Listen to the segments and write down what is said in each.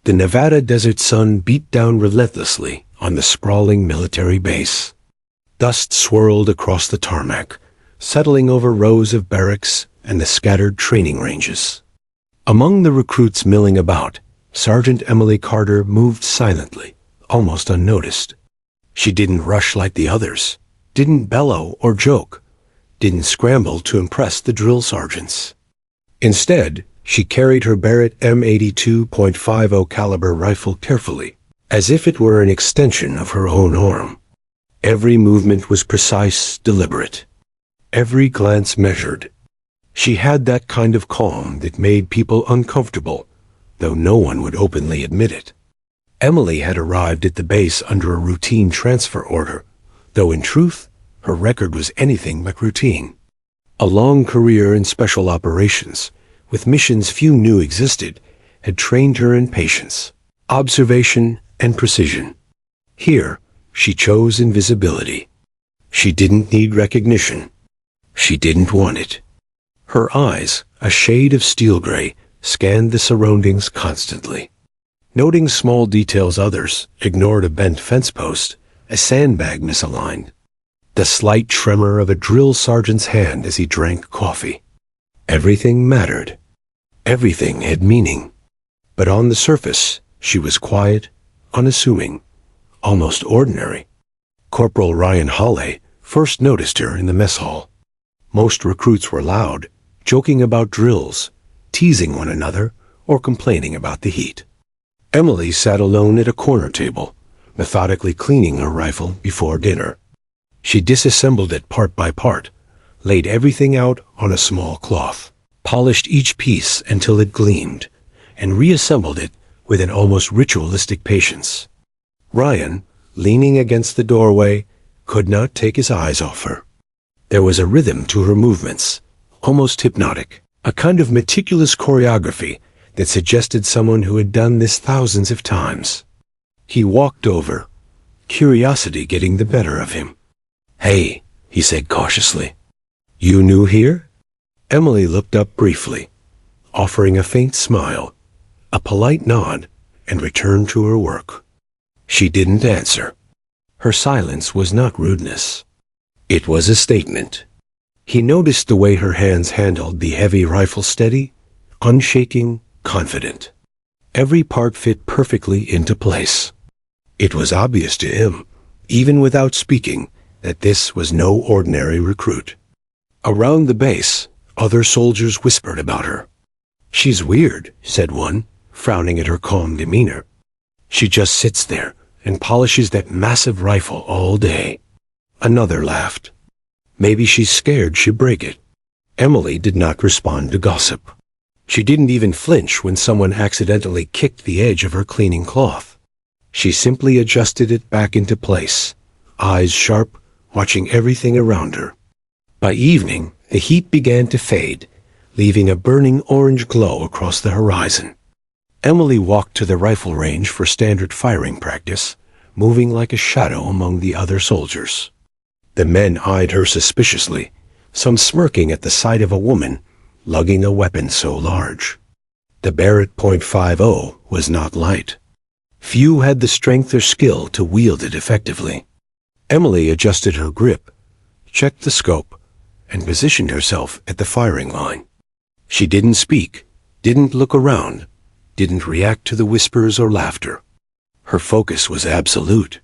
The Nevada desert sun beat down relentlessly on the sprawling military base. Dust swirled across the tarmac, settling over rows of barracks and the scattered training ranges. Among the recruits milling about, Sergeant Emily Carter moved silently, almost unnoticed. She didn't rush like the others, didn't bellow or joke, didn't scramble to impress the drill sergeants. Instead, she carried her Barrett M82.50 caliber rifle carefully, as if it were an extension of her own arm. Every movement was precise, deliberate. Every glance measured. She had that kind of calm that made people uncomfortable, though no one would openly admit it. Emily had arrived at the base under a routine transfer order, though in truth, her record was anything but routine. A long career in special operations, with missions few knew existed, had trained her in patience, observation, and precision. Here, she chose invisibility. She didn't need recognition. She didn't want it. Her eyes, a shade of steel gray, scanned the surroundings constantly. Noting small details others ignored: a bent fence post, a sandbag misaligned, the slight tremor of a drill sergeant's hand as he drank coffee. Everything mattered. Everything had meaning. But on the surface, she was quiet, unassuming, almost ordinary. Corporal Ryan Hawley first noticed her in the mess hall. Most recruits were loud, joking about drills, teasing one another, or complaining about the heat. Emily sat alone at a corner table, methodically cleaning her rifle before dinner. She disassembled it part by part, laid everything out on a small cloth, polished each piece until it gleamed, and reassembled it with an almost ritualistic patience. Ryan, leaning against the doorway, could not take his eyes off her. There was a rhythm to her movements, almost hypnotic, a kind of meticulous choreography that suggested someone who had done this thousands of times. He walked over, curiosity getting the better of him. "Hey," he said cautiously. "You new here?" Emily looked up briefly, offering a faint smile, a polite nod, and returned to her work. She didn't answer. Her silence was not rudeness. It was a statement. He noticed the way her hands handled the heavy rifle, steady, unshaking, confident. Every part fit perfectly into place. It was obvious to him, even without speaking, that this was no ordinary recruit. Around the base, other soldiers whispered about her. "She's weird," said one, frowning at her calm demeanor. "She just sits there and polishes that massive rifle all day." Another laughed. "Maybe she's scared she'd break it." Emily did not respond to gossip. She didn't even flinch when someone accidentally kicked the edge of her cleaning cloth. She simply adjusted it back into place, eyes sharp, watching everything around her. By evening, the heat began to fade, leaving a burning orange glow across the horizon. Emily walked to the rifle range for standard firing practice, moving like a shadow among the other soldiers. The men eyed her suspiciously, some smirking at the sight of a woman lugging a weapon so large. The Barrett .50 was not light. Few had the strength or skill to wield it effectively. Emily adjusted her grip, checked the scope, and positioned herself at the firing line. She didn't speak, didn't look around, didn't react to the whispers or laughter. Her focus was absolute.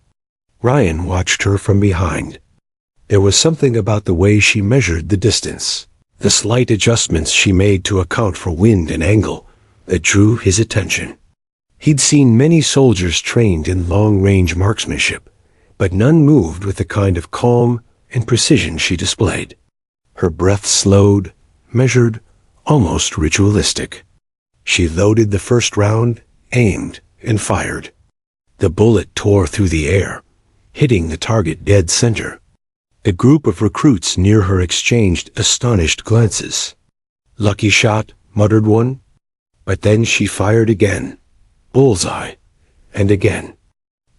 Ryan watched her from behind. There was something about the way she measured the distance, the slight adjustments she made to account for wind and angle, that drew his attention. He'd seen many soldiers trained in long-range marksmanship, but none moved with the kind of calm and precision she displayed. Her breath slowed, measured, almost ritualistic. She loaded the first round, aimed, and fired. The bullet tore through the air, hitting the target dead center. The group of recruits near her exchanged astonished glances. "Lucky shot," muttered one. But then she fired again, bullseye, and again.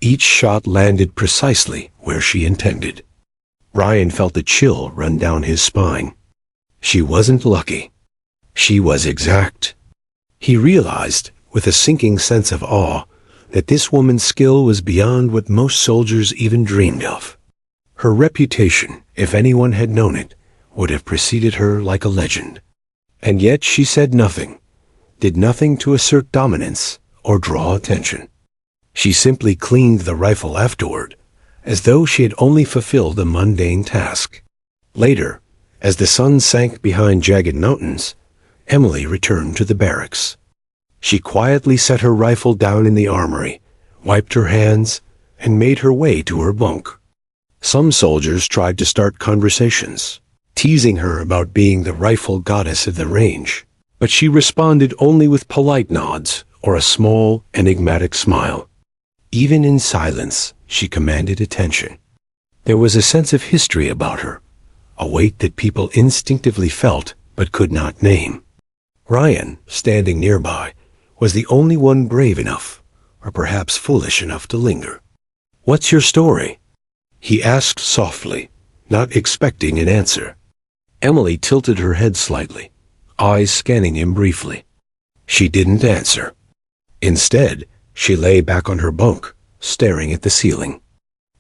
Each shot landed precisely where she intended. Ryan felt a chill run down his spine. She wasn't lucky. She was exact. He realized, with a sinking sense of awe that this woman's skill was beyond what most soldiers even dreamed of. Her reputation, if anyone had known it, would have preceded her like a legend. And yet she said nothing, did nothing to assert dominance or draw attention. She simply cleaned the rifle afterward, as though she had only fulfilled a mundane task. Later, as the sun sank behind jagged mountains, Emily returned to the barracks. She quietly set her rifle down in the armory, wiped her hands, and made her way to her bunk. Some soldiers tried to start conversations, teasing her about being the rifle goddess of the range, but she responded only with polite nods or a small, enigmatic smile. Even in silence, she commanded attention. There was a sense of history about her, a weight that people instinctively felt but could not name. Ryan, standing nearby, was the only one brave enough, or perhaps foolish enough to linger. "What's your story?" he asked softly, not expecting an answer. Emily tilted her head slightly, eyes scanning him briefly. She didn't answer. Instead, she lay back on her bunk, staring at the ceiling.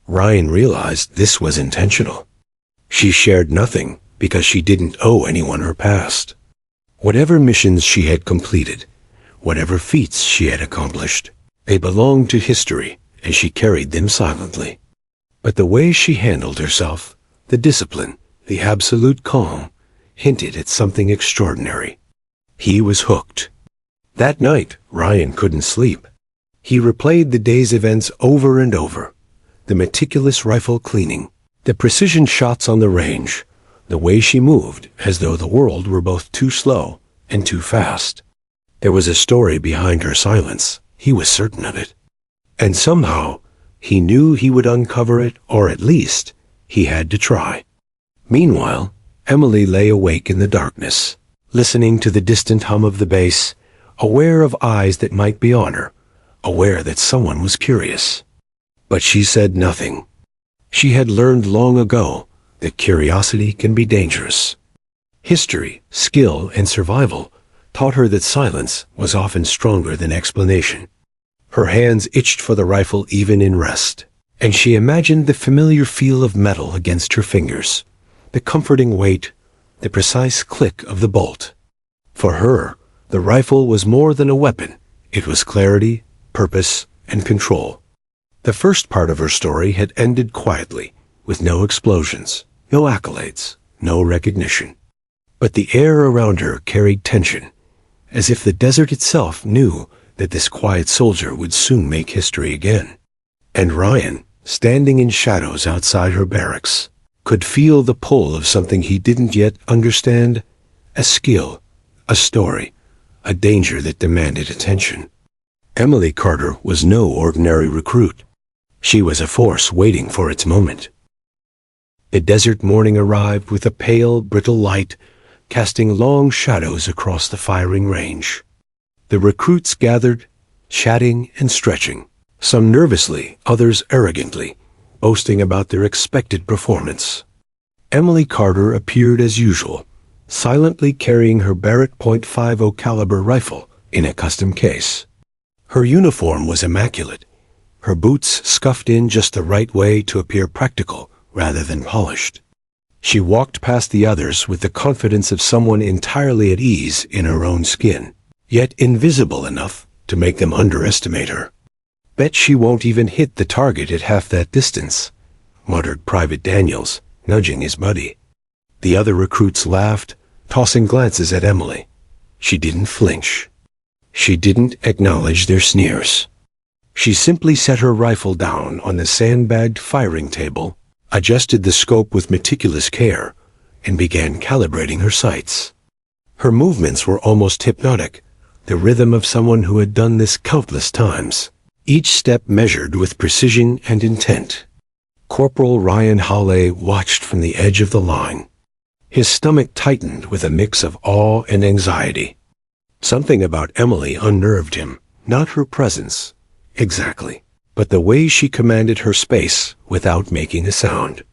Ryan realized this was intentional. She shared nothing because she didn't owe anyone her past. Whatever missions she had completed, whatever feats she had accomplished, they belonged to history, and she carried them silently. But the way she handled herself, the discipline, the absolute calm, hinted at something extraordinary. He was hooked. That night, Ryan couldn't sleep. He replayed the day's events over and over. The meticulous rifle cleaning, the precision shots on the range, the way she moved as though the world were both too slow and too fast. There was a story behind her silence. He was certain of it. And somehow, he knew he would uncover it, or at least, he had to try. Meanwhile, Emily lay awake in the darkness, listening to the distant hum of the bass, aware of eyes that might be on her, aware that someone was curious. But she said nothing. She had learned long ago that curiosity can be dangerous. History, skill, and survival taught her that silence was often stronger than explanation. Her hands itched for the rifle even in rest, and she imagined the familiar feel of metal against her fingers, the comforting weight, the precise click of the bolt. For her, the rifle was more than a weapon. It was clarity, purpose, and control. The first part of her story had ended quietly, with no explosions, no accolades, no recognition. But the air around her carried tension, as if the desert itself knew that this quiet soldier would soon make history again. And Ryan, standing in shadows outside her barracks, could feel the pull of something he didn't yet understand, a skill, a story, a danger that demanded attention. Emily Carter was no ordinary recruit. She was a force waiting for its moment. The desert morning arrived with a pale, brittle light, casting long shadows across the firing range. The recruits gathered, chatting and stretching, some nervously, others arrogantly, boasting about their expected performance. Emily Carter appeared as usual, silently carrying her Barrett .50 caliber rifle in a custom case. Her uniform was immaculate, her boots scuffed in just the right way to appear practical rather than polished. She walked past the others with the confidence of someone entirely at ease in her own skin, yet invisible enough to make them underestimate her. "Bet she won't even hit the target at half that distance," muttered Private Daniels, nudging his buddy. The other recruits laughed, tossing glances at Emily. She didn't flinch. She didn't acknowledge their sneers. She simply set her rifle down on the sandbagged firing table, adjusted the scope with meticulous care, and began calibrating her sights. Her movements were almost hypnotic, the rhythm of someone who had done this countless times, each step measured with precision and intent. Corporal Ryan Hawley watched from the edge of the line. His stomach tightened with a mix of awe and anxiety. Something about Emily unnerved him, not her presence, exactly, but the way she commanded her space without making a sound.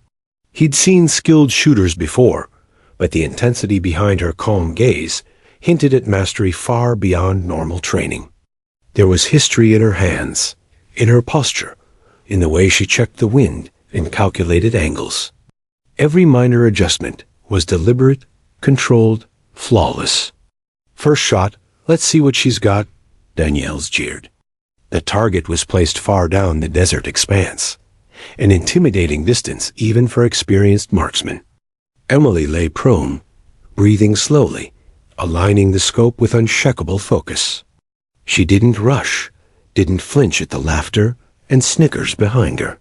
He'd seen skilled shooters before, but the intensity behind her calm gaze hinted at mastery far beyond normal training. There was history in her hands, in her posture, in the way she checked the wind and calculated angles. Every minor adjustment was deliberate, controlled, flawless. "First shot, let's see what she's got," Danielle's jeered. The target was placed far down the desert expanse, an intimidating distance even for experienced marksmen. Emily lay prone, breathing slowly, aligning the scope with unshakable focus. She didn't rush, didn't flinch at the laughter and snickers behind her.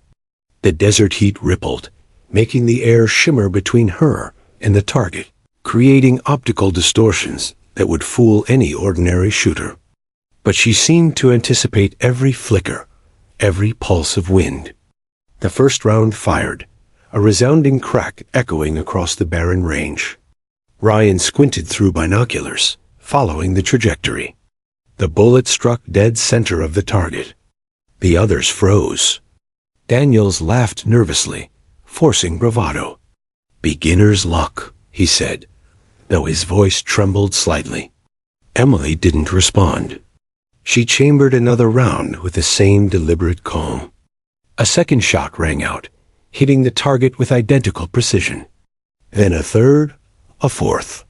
The desert heat rippled, making the air shimmer between her and the target, creating optical distortions that would fool any ordinary shooter. But she seemed to anticipate every flicker, every pulse of wind. The first round fired, a resounding crack echoing across the barren range. Ryan squinted through binoculars, following the trajectory. The bullet struck dead center of the target. The others froze. Daniels laughed nervously, forcing bravado. "Beginner's luck," he said, though his voice trembled slightly. Emily didn't respond. She chambered another round with the same deliberate calm. A second shot rang out, hitting the target with identical precision. Then a third, a fourth.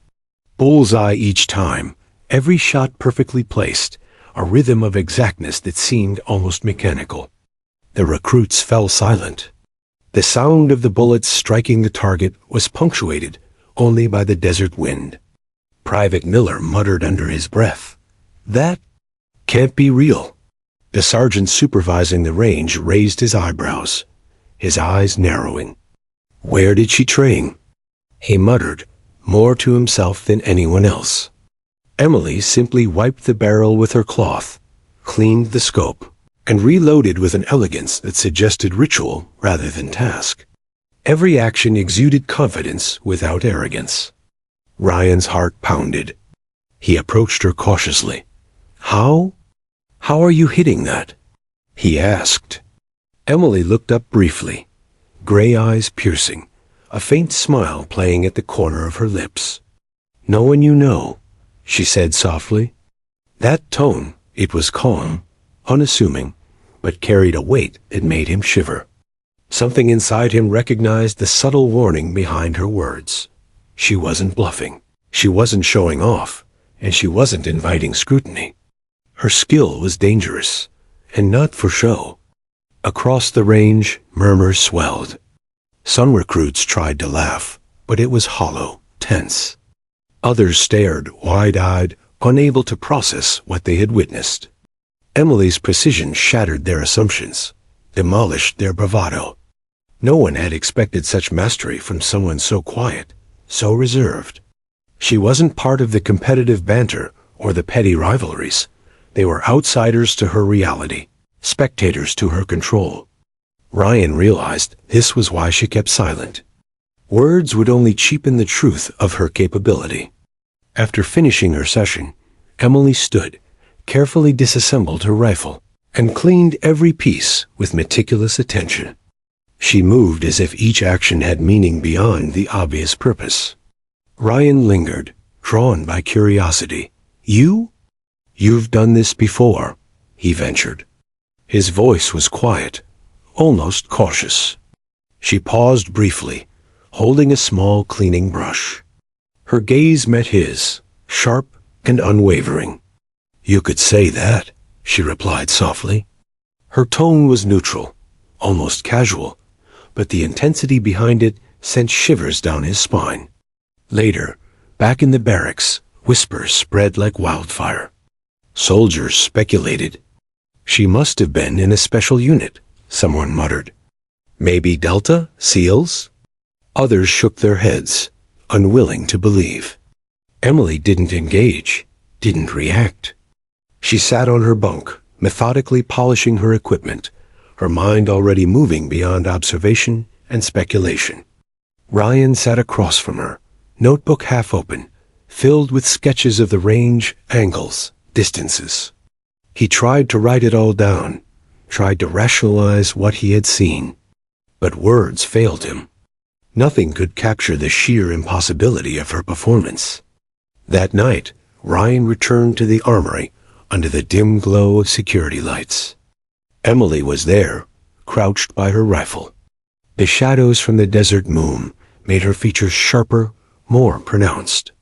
Bullseye each time, every shot perfectly placed, a rhythm of exactness that seemed almost mechanical. The recruits fell silent. The sound of the bullets striking the target was punctuated only by the desert wind. Private Miller muttered under his breath, "That can't be real." The sergeant supervising the range raised his eyebrows, his eyes narrowing. "Where did she train?" He muttered, more to himself than anyone else. Emily simply wiped the barrel with her cloth, cleaned the scope, and reloaded with an elegance that suggested ritual rather than task. Every action exuded confidence without arrogance. Ryan's heart pounded. He approached her cautiously. How are you hitting that?" he asked. Emily looked up briefly, gray eyes piercing, a faint smile playing at the corner of her lips. "No one you know," she said softly. That tone, it was calm, unassuming, but carried a weight that made him shiver. Something inside him recognized the subtle warning behind her words. She wasn't bluffing, she wasn't showing off, and she wasn't inviting scrutiny. Her skill was dangerous, and not for show. Across the range, murmurs swelled. Some recruits tried to laugh, but it was hollow, tense. Others stared, wide-eyed, unable to process what they had witnessed. Emily's precision shattered their assumptions, demolished their bravado. No one had expected such mastery from someone so quiet, so reserved. She wasn't part of the competitive banter or the petty rivalries. They were outsiders to her reality, spectators to her control. Ryan realized this was why she kept silent. Words would only cheapen the truth of her capability. After finishing her session, Emily stood, carefully disassembled her rifle, and cleaned every piece with meticulous attention. She moved as if each action had meaning beyond the obvious purpose. Ryan lingered, drawn by curiosity. You've done this before," he ventured. His voice was quiet, almost cautious. She paused briefly, holding a small cleaning brush. Her gaze met his, sharp and unwavering. "You could say that," she replied softly. Her tone was neutral, almost casual, but the intensity behind it sent shivers down his spine. Later, back in the barracks, whispers spread like wildfire. Soldiers speculated. "She must have been in a special unit," someone muttered. "Maybe Delta, SEALs?" Others shook their heads, unwilling to believe. Emily didn't engage, didn't react. She sat on her bunk, methodically polishing her equipment, her mind already moving beyond observation and speculation. Ryan sat across from her, notebook half open, filled with sketches of the range, angles, distances. He tried to write it all down, tried to rationalize what he had seen, but words failed him. Nothing could capture the sheer impossibility of her performance. That night, Ryan returned to the armory, under the dim glow of security lights. Emily was there, crouched by her rifle. The shadows from the desert moon made her features sharper, more pronounced.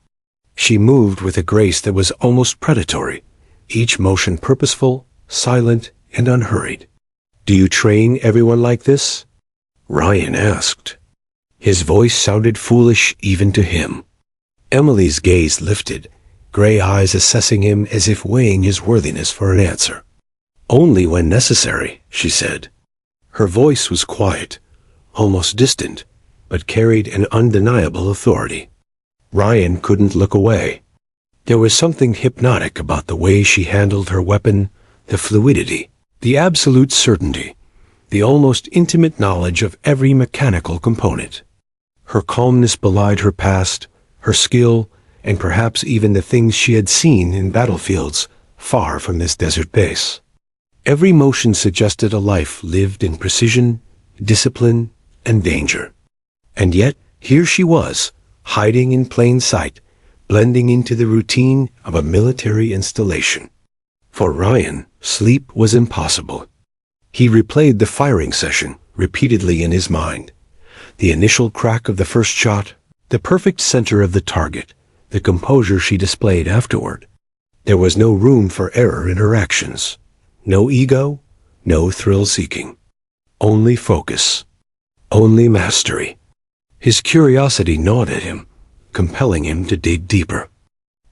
She moved with a grace that was almost predatory, each motion purposeful, silent, and unhurried. "Do you train everyone like this?" Ryan asked. His voice sounded foolish even to him. Emily's gaze lifted, gray eyes assessing him as if weighing his worthiness for an answer. "Only when necessary," she said. Her voice was quiet, almost distant, but carried an undeniable authority. Ryan couldn't look away. There was something hypnotic about the way she handled her weapon, the fluidity, the absolute certainty, the almost intimate knowledge of every mechanical component. Her calmness belied her past, her skill, and perhaps even the things she had seen in battlefields far from this desert base. Every motion suggested a life lived in precision, discipline, and danger. And yet, here she was, hiding in plain sight, blending into the routine of a military installation. For Ryan, sleep was impossible. He replayed the firing session repeatedly in his mind. The initial crack of the first shot, the perfect center of the target, the composure she displayed afterward. There was no room for error in her actions. No ego, no thrill-seeking. Only focus. Only mastery. His curiosity gnawed at him, compelling him to dig deeper.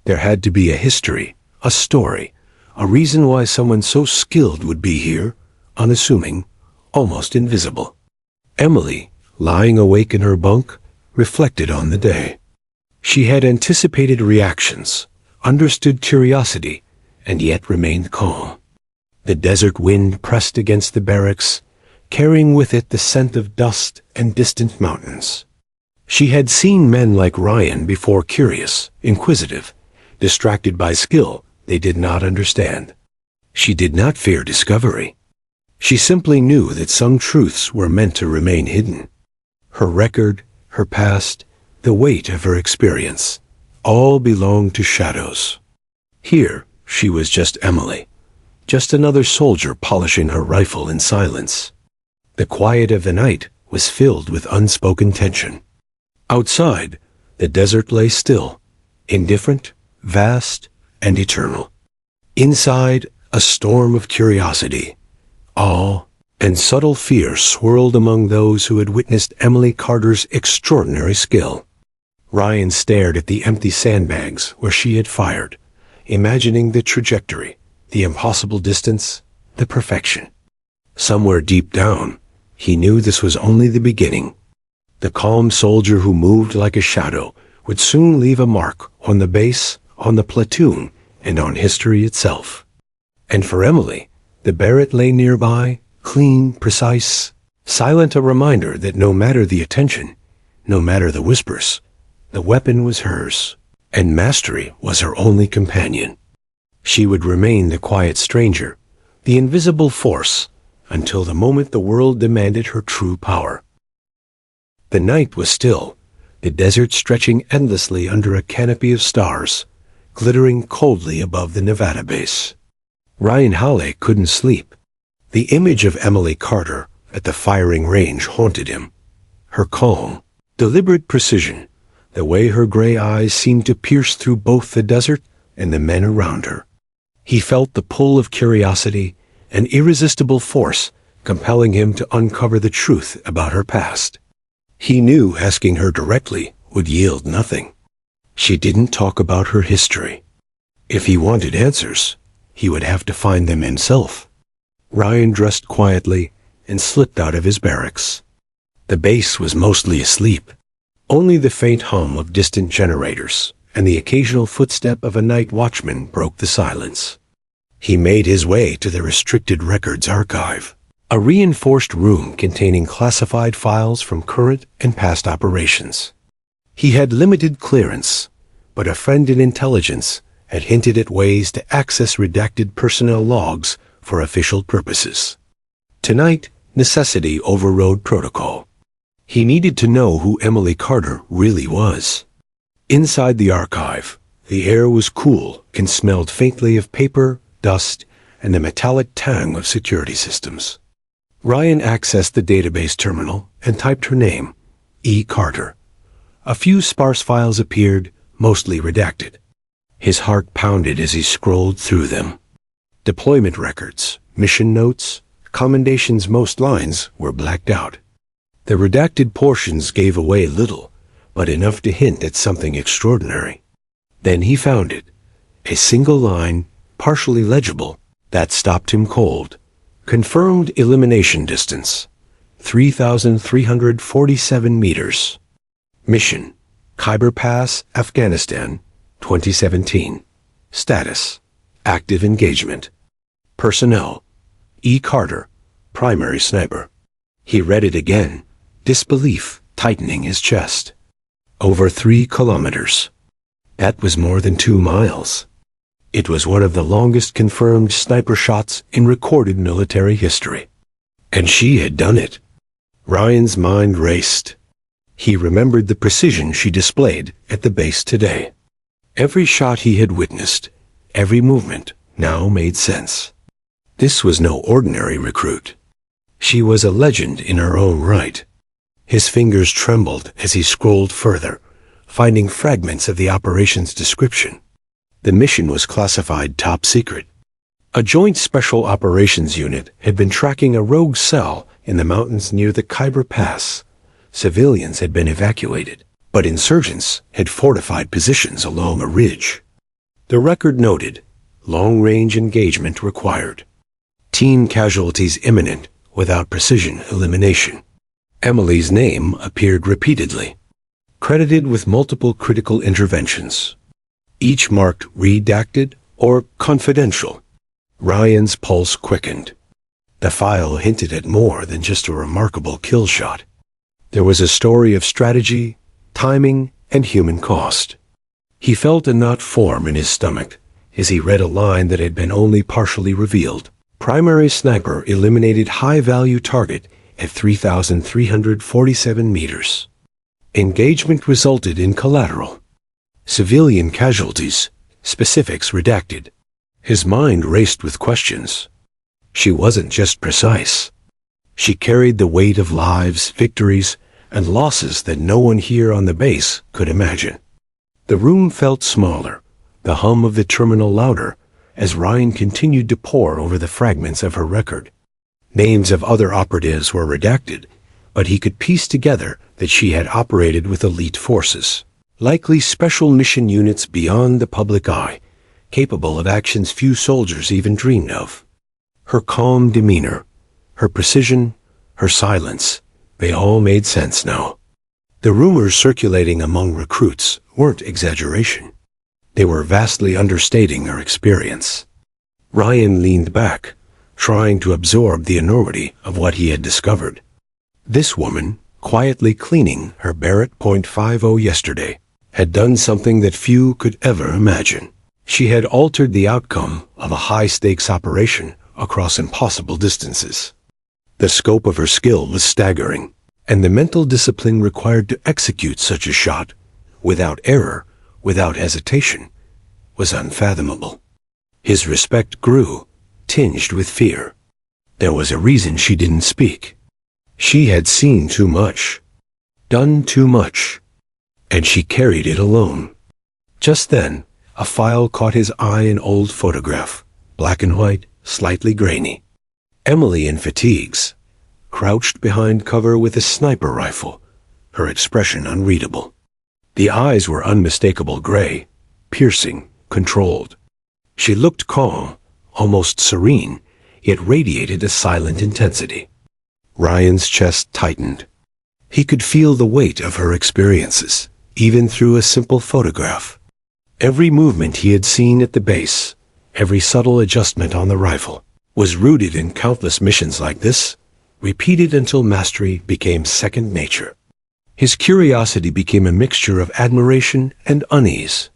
There had to be a history, a story, a reason why someone so skilled would be here, unassuming, almost invisible. Emily, lying awake in her bunk, reflected on the day. She had anticipated reactions, understood curiosity, and yet remained calm. The desert wind pressed against the barracks, carrying with it the scent of dust and distant mountains. She had seen men like Ryan before, curious, inquisitive, distracted by skill they did not understand. She did not fear discovery. She simply knew that some truths were meant to remain hidden. Her record, her past, the weight of her experience, all belonged to shadows. Here, she was just Emily, just another soldier polishing her rifle in silence. The quiet of the night was filled with unspoken tension. Outside, the desert lay still, indifferent, vast, and eternal. Inside, a storm of curiosity, awe, and subtle fear swirled among those who had witnessed Emily Carter's extraordinary skill. Ryan stared at the empty sandbags where she had fired, imagining the trajectory, the impossible distance, the perfection. Somewhere deep down, he knew this was only the beginning. The calm soldier who moved like a shadow would soon leave a mark on the base, on the platoon, and on history itself. And for Emily, the Barrett lay nearby, clean, precise, silent, a reminder that no matter the attention, no matter the whispers, the weapon was hers, and mastery was her only companion. She would remain the quiet stranger, the invisible force, until the moment the world demanded her true power. The night was still, the desert stretching endlessly under a canopy of stars, glittering coldly above the Nevada base. Ryan Hawley couldn't sleep. The image of Emily Carter at the firing range haunted him. Her calm, deliberate precision, the way her gray eyes seemed to pierce through both the desert and the men around her. He felt the pull of curiosity, an irresistible force compelling him to uncover the truth about her past. He knew asking her directly would yield nothing. She didn't talk about her history. If he wanted answers, he would have to find them himself. Ryan dressed quietly and slipped out of his barracks. The base was mostly asleep. Only the faint hum of distant generators and the occasional footstep of a night watchman broke the silence. He made his way to the restricted records archive, a reinforced room containing classified files from current and past operations. He had limited clearance, but a friend in intelligence had hinted at ways to access redacted personnel logs for official purposes. Tonight, necessity overrode protocol. He needed to know who Emily Carter really was. Inside the archive, the air was cool and smelled faintly of paper, dust, and the metallic tang of security systems. Ryan accessed the database terminal and typed her name, E. Carter. A few sparse files appeared, mostly redacted. His heart pounded as he scrolled through them. Deployment records, mission notes, commendations. Most lines were blacked out. The redacted portions gave away little, but enough to hint at something extraordinary. Then he found it, a single line, partially legible, that stopped him cold. Confirmed elimination distance, 3,347 meters. Mission, Khyber Pass, Afghanistan, 2017. Status, active engagement. Personnel, E. Carter, primary sniper. He read it again, disbelief tightening his chest. Over 3 kilometers. That was more than 2 miles. It was one of the longest confirmed sniper shots in recorded military history. And she had done it. Ryan's mind raced. He remembered the precision she displayed at the base today. Every shot he had witnessed, every movement, now made sense. This was no ordinary recruit. She was a legend in her own right. His fingers trembled as he scrolled further, finding fragments of the operation's description. The mission was classified top secret. A joint special operations unit had been tracking a rogue cell in the mountains near the Khyber Pass. Civilians had been evacuated, but insurgents had fortified positions along a ridge. The record noted, long-range engagement required. Teen casualties imminent without precision elimination. Emily's name appeared repeatedly, credited with multiple critical interventions, each marked redacted or confidential. Ryan's pulse quickened. The file hinted at more than just a remarkable kill shot. There was a story of strategy, timing, and human cost. He felt a knot form in his stomach as he read a line that had been only partially revealed. Primary sniper eliminated high-value target at 3,347 meters. Engagement resulted in collateral. Civilian casualties, specifics redacted. His mind raced with questions. She wasn't just precise. She carried the weight of lives, victories, and losses that no one here on the base could imagine. The room felt smaller, the hum of the terminal louder, as Ryan continued to pore over the fragments of her record. Names of other operatives were redacted, but he could piece together that she had operated with elite forces, likely special mission units beyond the public eye, capable of actions few soldiers even dreamed of. Her calm demeanor, her precision, her silence, they all made sense now. The rumors circulating among recruits weren't exaggeration. They were vastly understating her experience. Ryan leaned back, trying to absorb the enormity of what he had discovered. This woman, quietly cleaning her Barrett .50 yesterday, had done something that few could ever imagine. She had altered the outcome of a high-stakes operation across impossible distances. The scope of her skill was staggering, and the mental discipline required to execute such a shot, without error, without hesitation, was unfathomable. His respect grew, tinged with fear. There was a reason she didn't speak. She had seen too much, done too much, and she carried it alone. Just then, a file caught his eye, an old photograph, black and white, slightly grainy. Emily in fatigues, crouched behind cover with a sniper rifle, her expression unreadable. The eyes were unmistakable gray, piercing, controlled. She looked calm, almost serene, yet radiated a silent intensity. Ryan's chest tightened. He could feel the weight of her experiences, even through a simple photograph. Every movement he had seen at the base, every subtle adjustment on the rifle, was rooted in countless missions like this, repeated until mastery became second nature. His curiosity became a mixture of admiration and unease.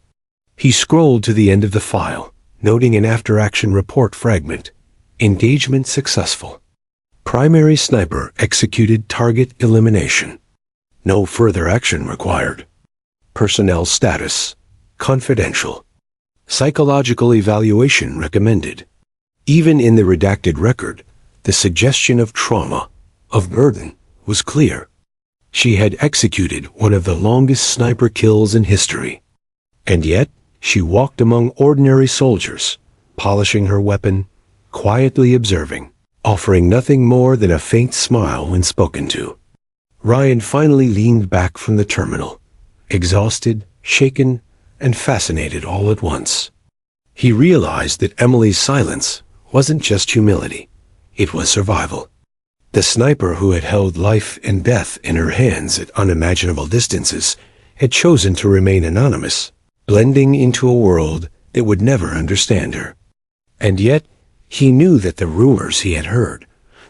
He scrolled to the end of the file, noting an after-action report fragment. Engagement successful. Primary sniper executed target elimination. No further action required. Personnel status confidential. Psychological evaluation recommended. Even in the redacted record, the suggestion of trauma, of burden, was clear. She had executed one of the longest sniper kills in history. And yet, she walked among ordinary soldiers, polishing her weapon, quietly observing, offering nothing more than a faint smile when spoken to. Ryan finally leaned back from the terminal, exhausted, shaken, and fascinated all at once. He realized that Emily's silence wasn't just humility, it was survival. The sniper who had held life and death in her hands at unimaginable distances had chosen to remain anonymous, blending into a world that would never understand her. And yet, he knew that the rumors he had heard,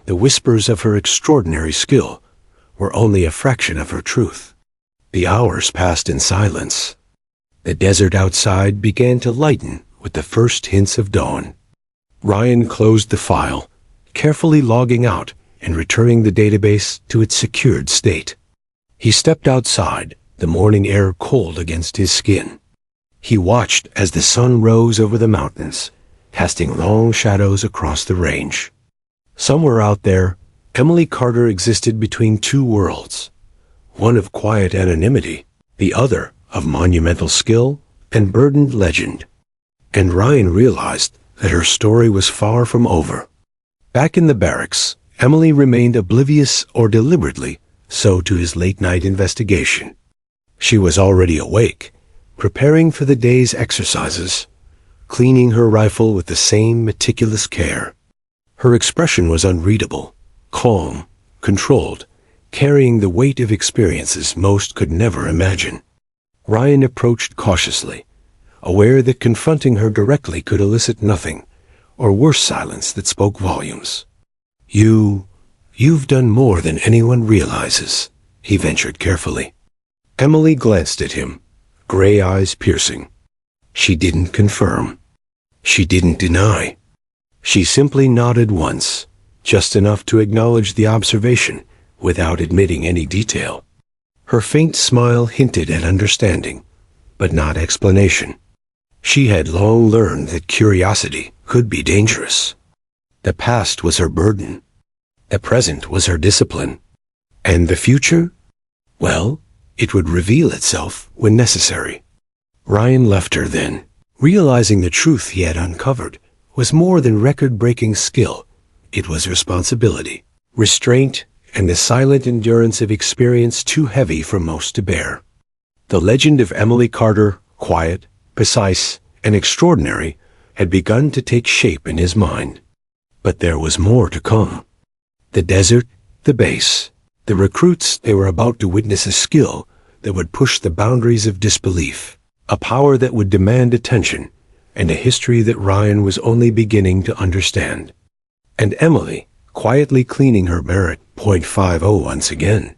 the whispers of her extraordinary skill, were only a fraction of her truth. The hours passed in silence. The desert outside began to lighten with the first hints of dawn. Ryan closed the file, carefully logging out and returning the database to its secured state. He stepped outside, the morning air cold against his skin. He watched as the sun rose over the mountains, casting long shadows across the range. Somewhere out there, Emily Carter existed between two worlds, one of quiet anonymity, the other of monumental skill and burdened legend. And Ryan realized that her story was far from over. Back in the barracks, Emily remained oblivious or deliberately so to his late-night investigation. She was already awake, preparing for the day's exercises, cleaning her rifle with the same meticulous care. Her expression was unreadable, calm, controlled, carrying the weight of experiences most could never imagine. Ryan approached cautiously, aware that confronting her directly could elicit nothing, or worse, silence that spoke volumes. You've done more than anyone realizes, he ventured carefully. Emily glanced at him, gray eyes piercing. She didn't confirm. She didn't deny. She simply nodded once, just enough to acknowledge the observation without admitting any detail. Her faint smile hinted at understanding, but not explanation. She had long learned that curiosity could be dangerous. The past was her burden. The present was her discipline. And the future? Well, it would reveal itself when necessary. Ryan left her then, realizing the truth he had uncovered was more than record-breaking skill. It was responsibility, restraint, and the silent endurance of experience too heavy for most to bear. The legend of Emily Carter, quiet, precise, and extraordinary, had begun to take shape in his mind. But there was more to come. The desert, the base, the recruits. They were about to witness a skill that would push the boundaries of disbelief, a power that would demand attention, and a history that Ryan was only beginning to understand. And Emily, quietly cleaning her Barrett .50 once again,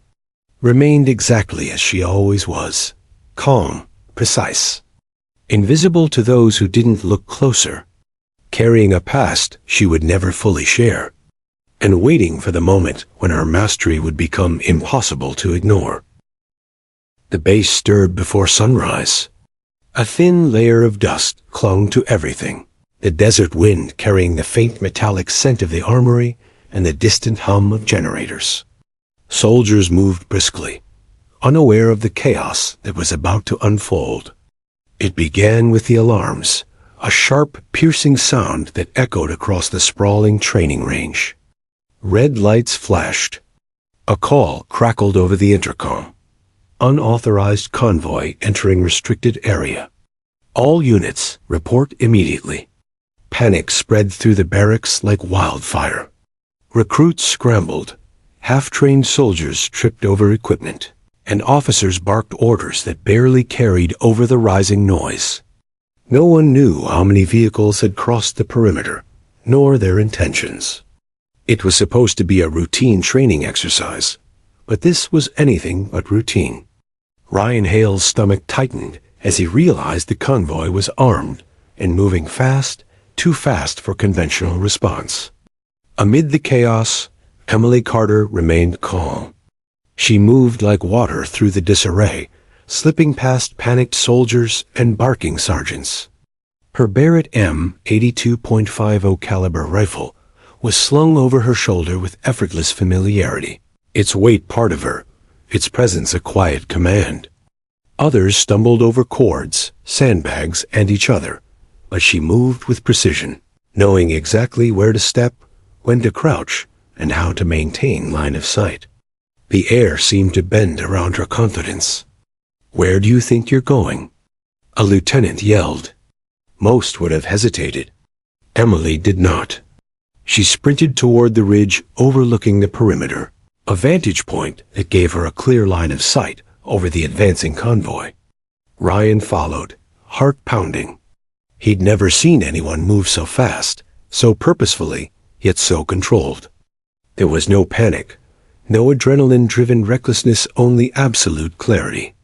remained exactly as she always was, calm, precise, invisible to those who didn't look closer, carrying a past she would never fully share, and waiting for the moment when her mastery would become impossible to ignore. The base stirred before sunrise. A thin layer of dust clung to everything, the desert wind carrying the faint metallic scent of the armory and the distant hum of generators. Soldiers moved briskly, unaware of the chaos that was about to unfold. It began with the alarms, a sharp, piercing sound that echoed across the sprawling training range. Red lights flashed. A call crackled over the intercom. Unauthorized convoy entering restricted area. All units, report immediately. Panic spread through the barracks like wildfire. Recruits scrambled. Half-trained soldiers tripped over equipment, and officers barked orders that barely carried over the rising noise. No one knew how many vehicles had crossed the perimeter, nor their intentions. It was supposed to be a routine training exercise, but this was anything but routine. Ryan Hale's stomach tightened as he realized the convoy was armed and moving fast, too fast for conventional response. Amid the chaos, Emily Carter remained calm. She moved like water through the disarray, slipping past panicked soldiers and barking sergeants. Her Barrett M82.50 caliber rifle was slung over her shoulder with effortless familiarity, its weight part of her, its presence a quiet command. Others stumbled over cords, sandbags, and each other, but she moved with precision, knowing exactly where to step, when to crouch, and how to maintain line of sight. The air seemed to bend around her confidence. "Where do you think you're going?" a lieutenant yelled. Most would have hesitated. Emily did not. She sprinted toward the ridge overlooking the perimeter, a vantage point that gave her a clear line of sight over the advancing convoy. Ryan followed, heart pounding. He'd never seen anyone move so fast, so purposefully, yet so controlled. There was no panic, no adrenaline-driven recklessness, only absolute clarity.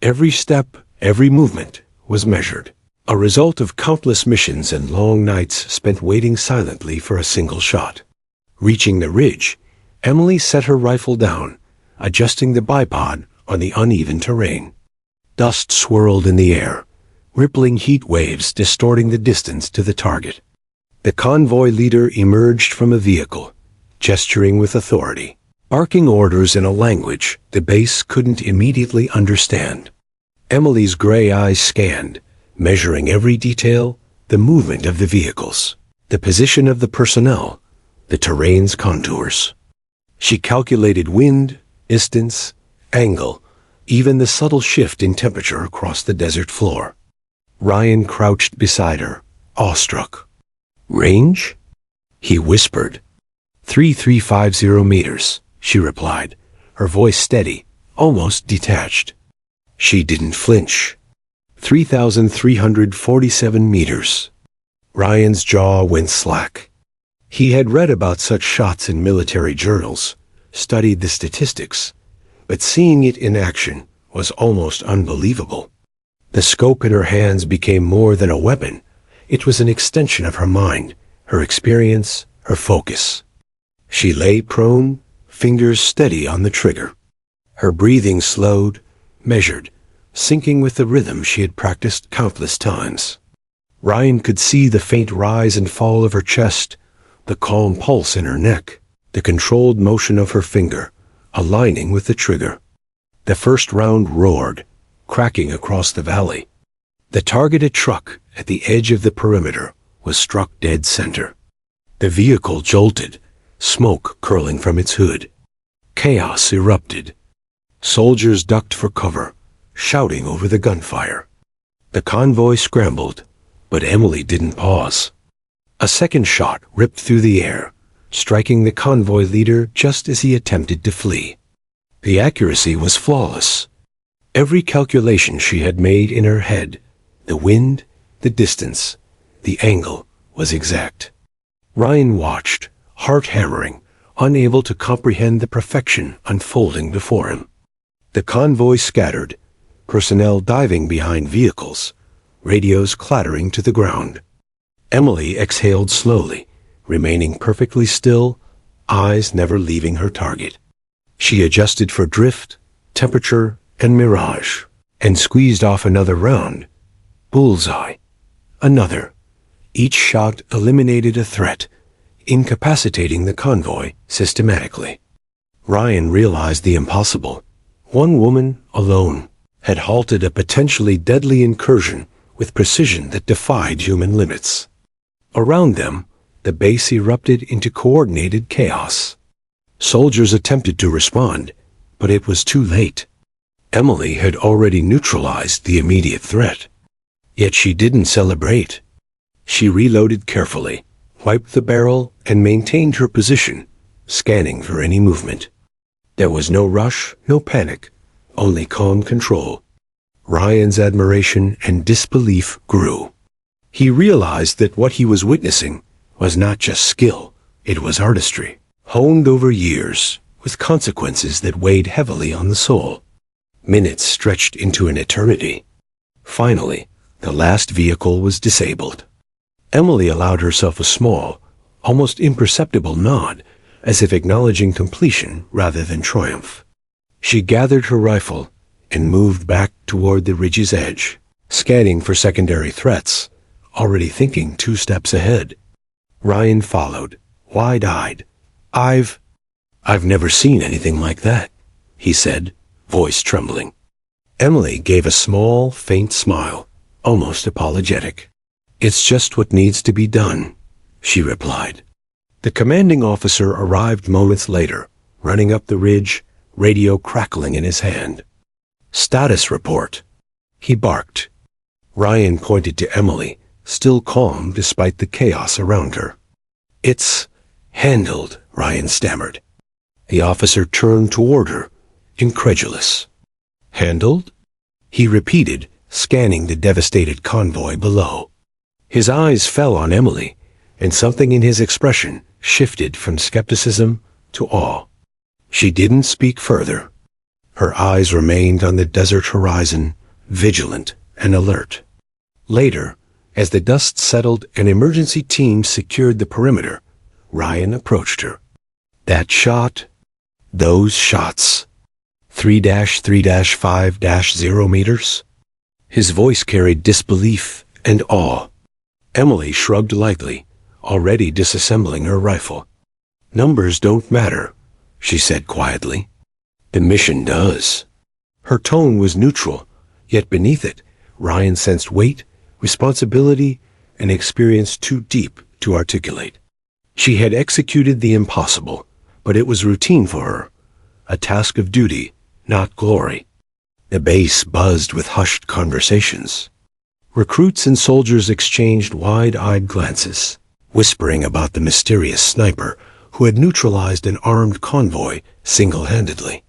Every step, every movement was measured, a result of countless missions and long nights spent waiting silently for a single shot. Reaching the ridge, Emily set her rifle down, adjusting the bipod on the uneven terrain. Dust swirled in the air, rippling heat waves distorting the distance to the target. The convoy leader emerged from a vehicle, gesturing with authority, barking orders in a language the base couldn't immediately understand. Emily's gray eyes scanned, measuring every detail, the movement of the vehicles, the position of the personnel, the terrain's contours. She calculated wind, distance, angle, even the subtle shift in temperature across the desert floor. Ryan crouched beside her, awestruck. "Range?" he whispered. 3,350 meters, she replied, her voice steady, almost detached. She didn't flinch. 3,347 meters. Ryan's jaw went slack. He had read about such shots in military journals, studied the statistics, but seeing it in action was almost unbelievable. The scope in her hands became more than a weapon. It was an extension of her mind, her experience, her focus. She lay prone, fingers steady on the trigger. Her breathing slowed, measured, syncing with the rhythm she had practiced countless times. Ryan could see the faint rise and fall of her chest, the calm pulse in her neck, the controlled motion of her finger, aligning with the trigger. The first round roared, cracking across the valley. The targeted truck at the edge of the perimeter was struck dead center. The vehicle jolted, smoke curling from its hood. Chaos erupted. Soldiers ducked for cover, shouting over the gunfire. The convoy scrambled, but Emily didn't pause. A second shot ripped through the air, striking the convoy leader just as he attempted to flee. The accuracy was flawless. Every calculation she had made in her head, the wind, the distance, the angle, was exact. Ryan watched, heart hammering, unable to comprehend the perfection unfolding before him. The convoy scattered, personnel diving behind vehicles, radios clattering to the ground. Emily exhaled slowly, remaining perfectly still, eyes never leaving her target. She adjusted for drift, temperature, and mirage, and squeezed off another round. Bullseye. Another. Each shot eliminated a threat, incapacitating the convoy systematically. Ryan realized the impossible. One woman, alone, had halted a potentially deadly incursion with precision that defied human limits. Around them, the base erupted into coordinated chaos. Soldiers attempted to respond, but it was too late. Emily had already neutralized the immediate threat. Yet she didn't celebrate. She reloaded carefully, wiped the barrel, and maintained her position, scanning for any movement. There was no rush, no panic, only calm control. Ryan's admiration and disbelief grew. He realized that what he was witnessing was not just skill, it was artistry, honed over years, with consequences that weighed heavily on the soul. Minutes stretched into an eternity. Finally, the last vehicle was disabled. Emily allowed herself a small, almost imperceptible nod, as if acknowledging completion rather than triumph. She gathered her rifle and moved back toward the ridge's edge, scanning for secondary threats, already thinking 2 steps ahead. Ryan followed, wide-eyed. I've never seen anything like that," he said, voice trembling. Emily gave a small, faint smile, almost apologetic. "It's just what needs to be done," she replied. The commanding officer arrived moments later, running up the ridge, radio crackling in his hand. "Status report," he barked. Ryan pointed to Emily, still calm despite the chaos around her. "It's handled," Ryan stammered. The officer turned toward her, incredulous. "Handled?" he repeated, scanning the devastated convoy below. His eyes fell on Emily, and something in his expression shifted from skepticism to awe. She didn't speak further. Her eyes remained on the desert horizon, vigilant and alert. Later, as the dust settled and emergency teams secured the perimeter, Ryan approached her. "That shot, those shots, 3-3-5-0 meters?" His voice carried disbelief and awe. Emily shrugged lightly, already disassembling her rifle. "Numbers don't matter," she said quietly. "The mission does." Her tone was neutral, yet beneath it, Ryan sensed weight, responsibility, and experience too deep to articulate. She had executed the impossible, but it was routine for her, a task of duty, not glory. The base buzzed with hushed conversations. Recruits and soldiers exchanged wide-eyed glances, whispering about the mysterious sniper who had neutralized an armed convoy single-handedly.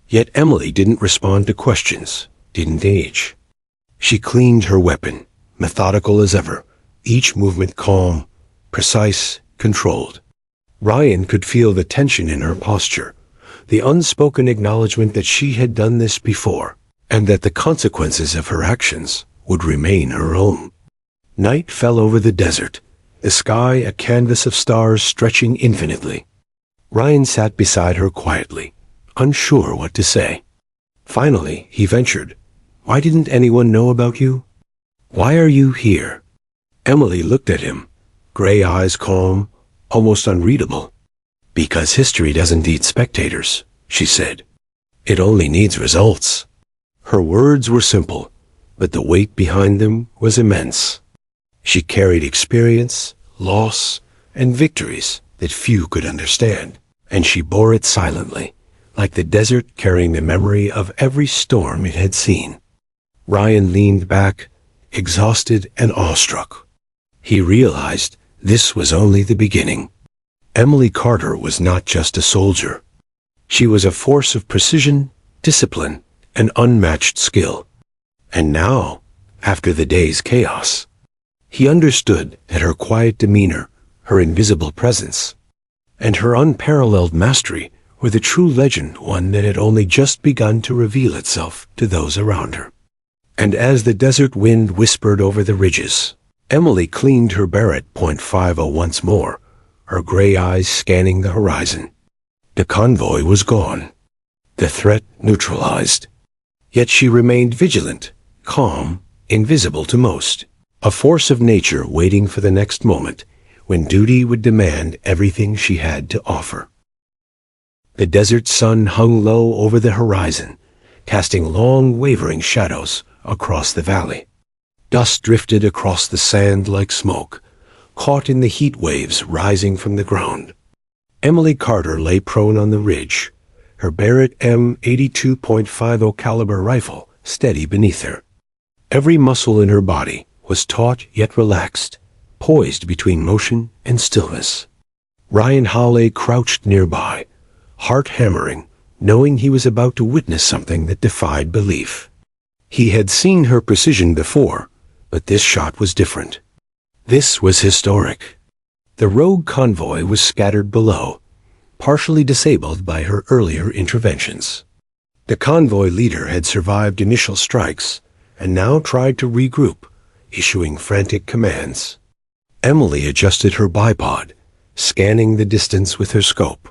Yet Emily didn't respond to questions, didn't age. She cleaned her weapon, methodical as ever, each movement calm, precise, controlled. Ryan could feel the tension in her posture, the unspoken acknowledgement that she had done this before, and that the consequences of her actions would remain her own. Night fell over the desert, the sky a canvas of stars stretching infinitely. Ryan sat beside her quietly, unsure what to say. Finally, he ventured, "Why didn't anyone know about you? Why are you here?" Emily looked at him, gray eyes calm, almost unreadable. "Because history doesn't need spectators," she said. "It only needs results." Her words were simple, but the weight behind them was immense. She carried experience, loss, and victories that few could understand, and she bore it silently, like the desert carrying the memory of every storm it had seen. Ryan leaned back, exhausted and awestruck. He realized this was only the beginning. Emily Carter was not just a soldier. She was a force of precision, discipline, and unmatched skill. And now, after the day's chaos, he understood that her quiet demeanor, her invisible presence, and her unparalleled mastery were the true legend, one that had only just begun to reveal itself to those around her. And as the desert wind whispered over the ridges, Emily cleaned her Barrett .50 once more, her gray eyes scanning the horizon. The convoy was gone, the threat neutralized. Yet she remained vigilant, calm, invisible to most, a force of nature waiting for the next moment when duty would demand everything she had to offer. The desert sun hung low over the horizon, casting long, wavering shadows across the valley. Dust drifted across the sand like smoke, caught in the heat waves rising from the ground. Emily Carter lay prone on the ridge, her Barrett M82.50 caliber rifle steady beneath her. Every muscle in her body was taut yet relaxed, poised between motion and stillness. Ryan Hawley crouched nearby, heart hammering, knowing he was about to witness something that defied belief. He had seen her precision before, but this shot was different. This was historic. The rogue convoy was scattered below, partially disabled by her earlier interventions. The convoy leader had survived initial strikes and now tried to regroup, issuing frantic commands. Emily adjusted her bipod, scanning the distance with her scope.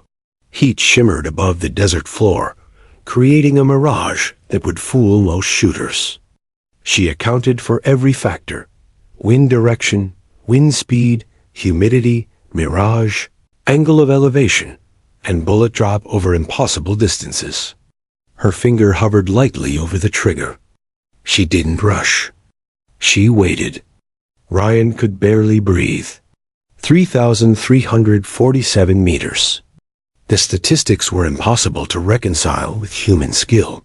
Heat shimmered above the desert floor, creating a mirage that would fool most shooters. She accounted for every factor, Wind direction, wind speed, humidity, mirage, angle of elevation, and bullet drop over impossible distances. Her finger hovered lightly over the trigger. She didn't rush. She waited. Ryan could barely breathe. 3,347 meters. The statistics were impossible to reconcile with human skill.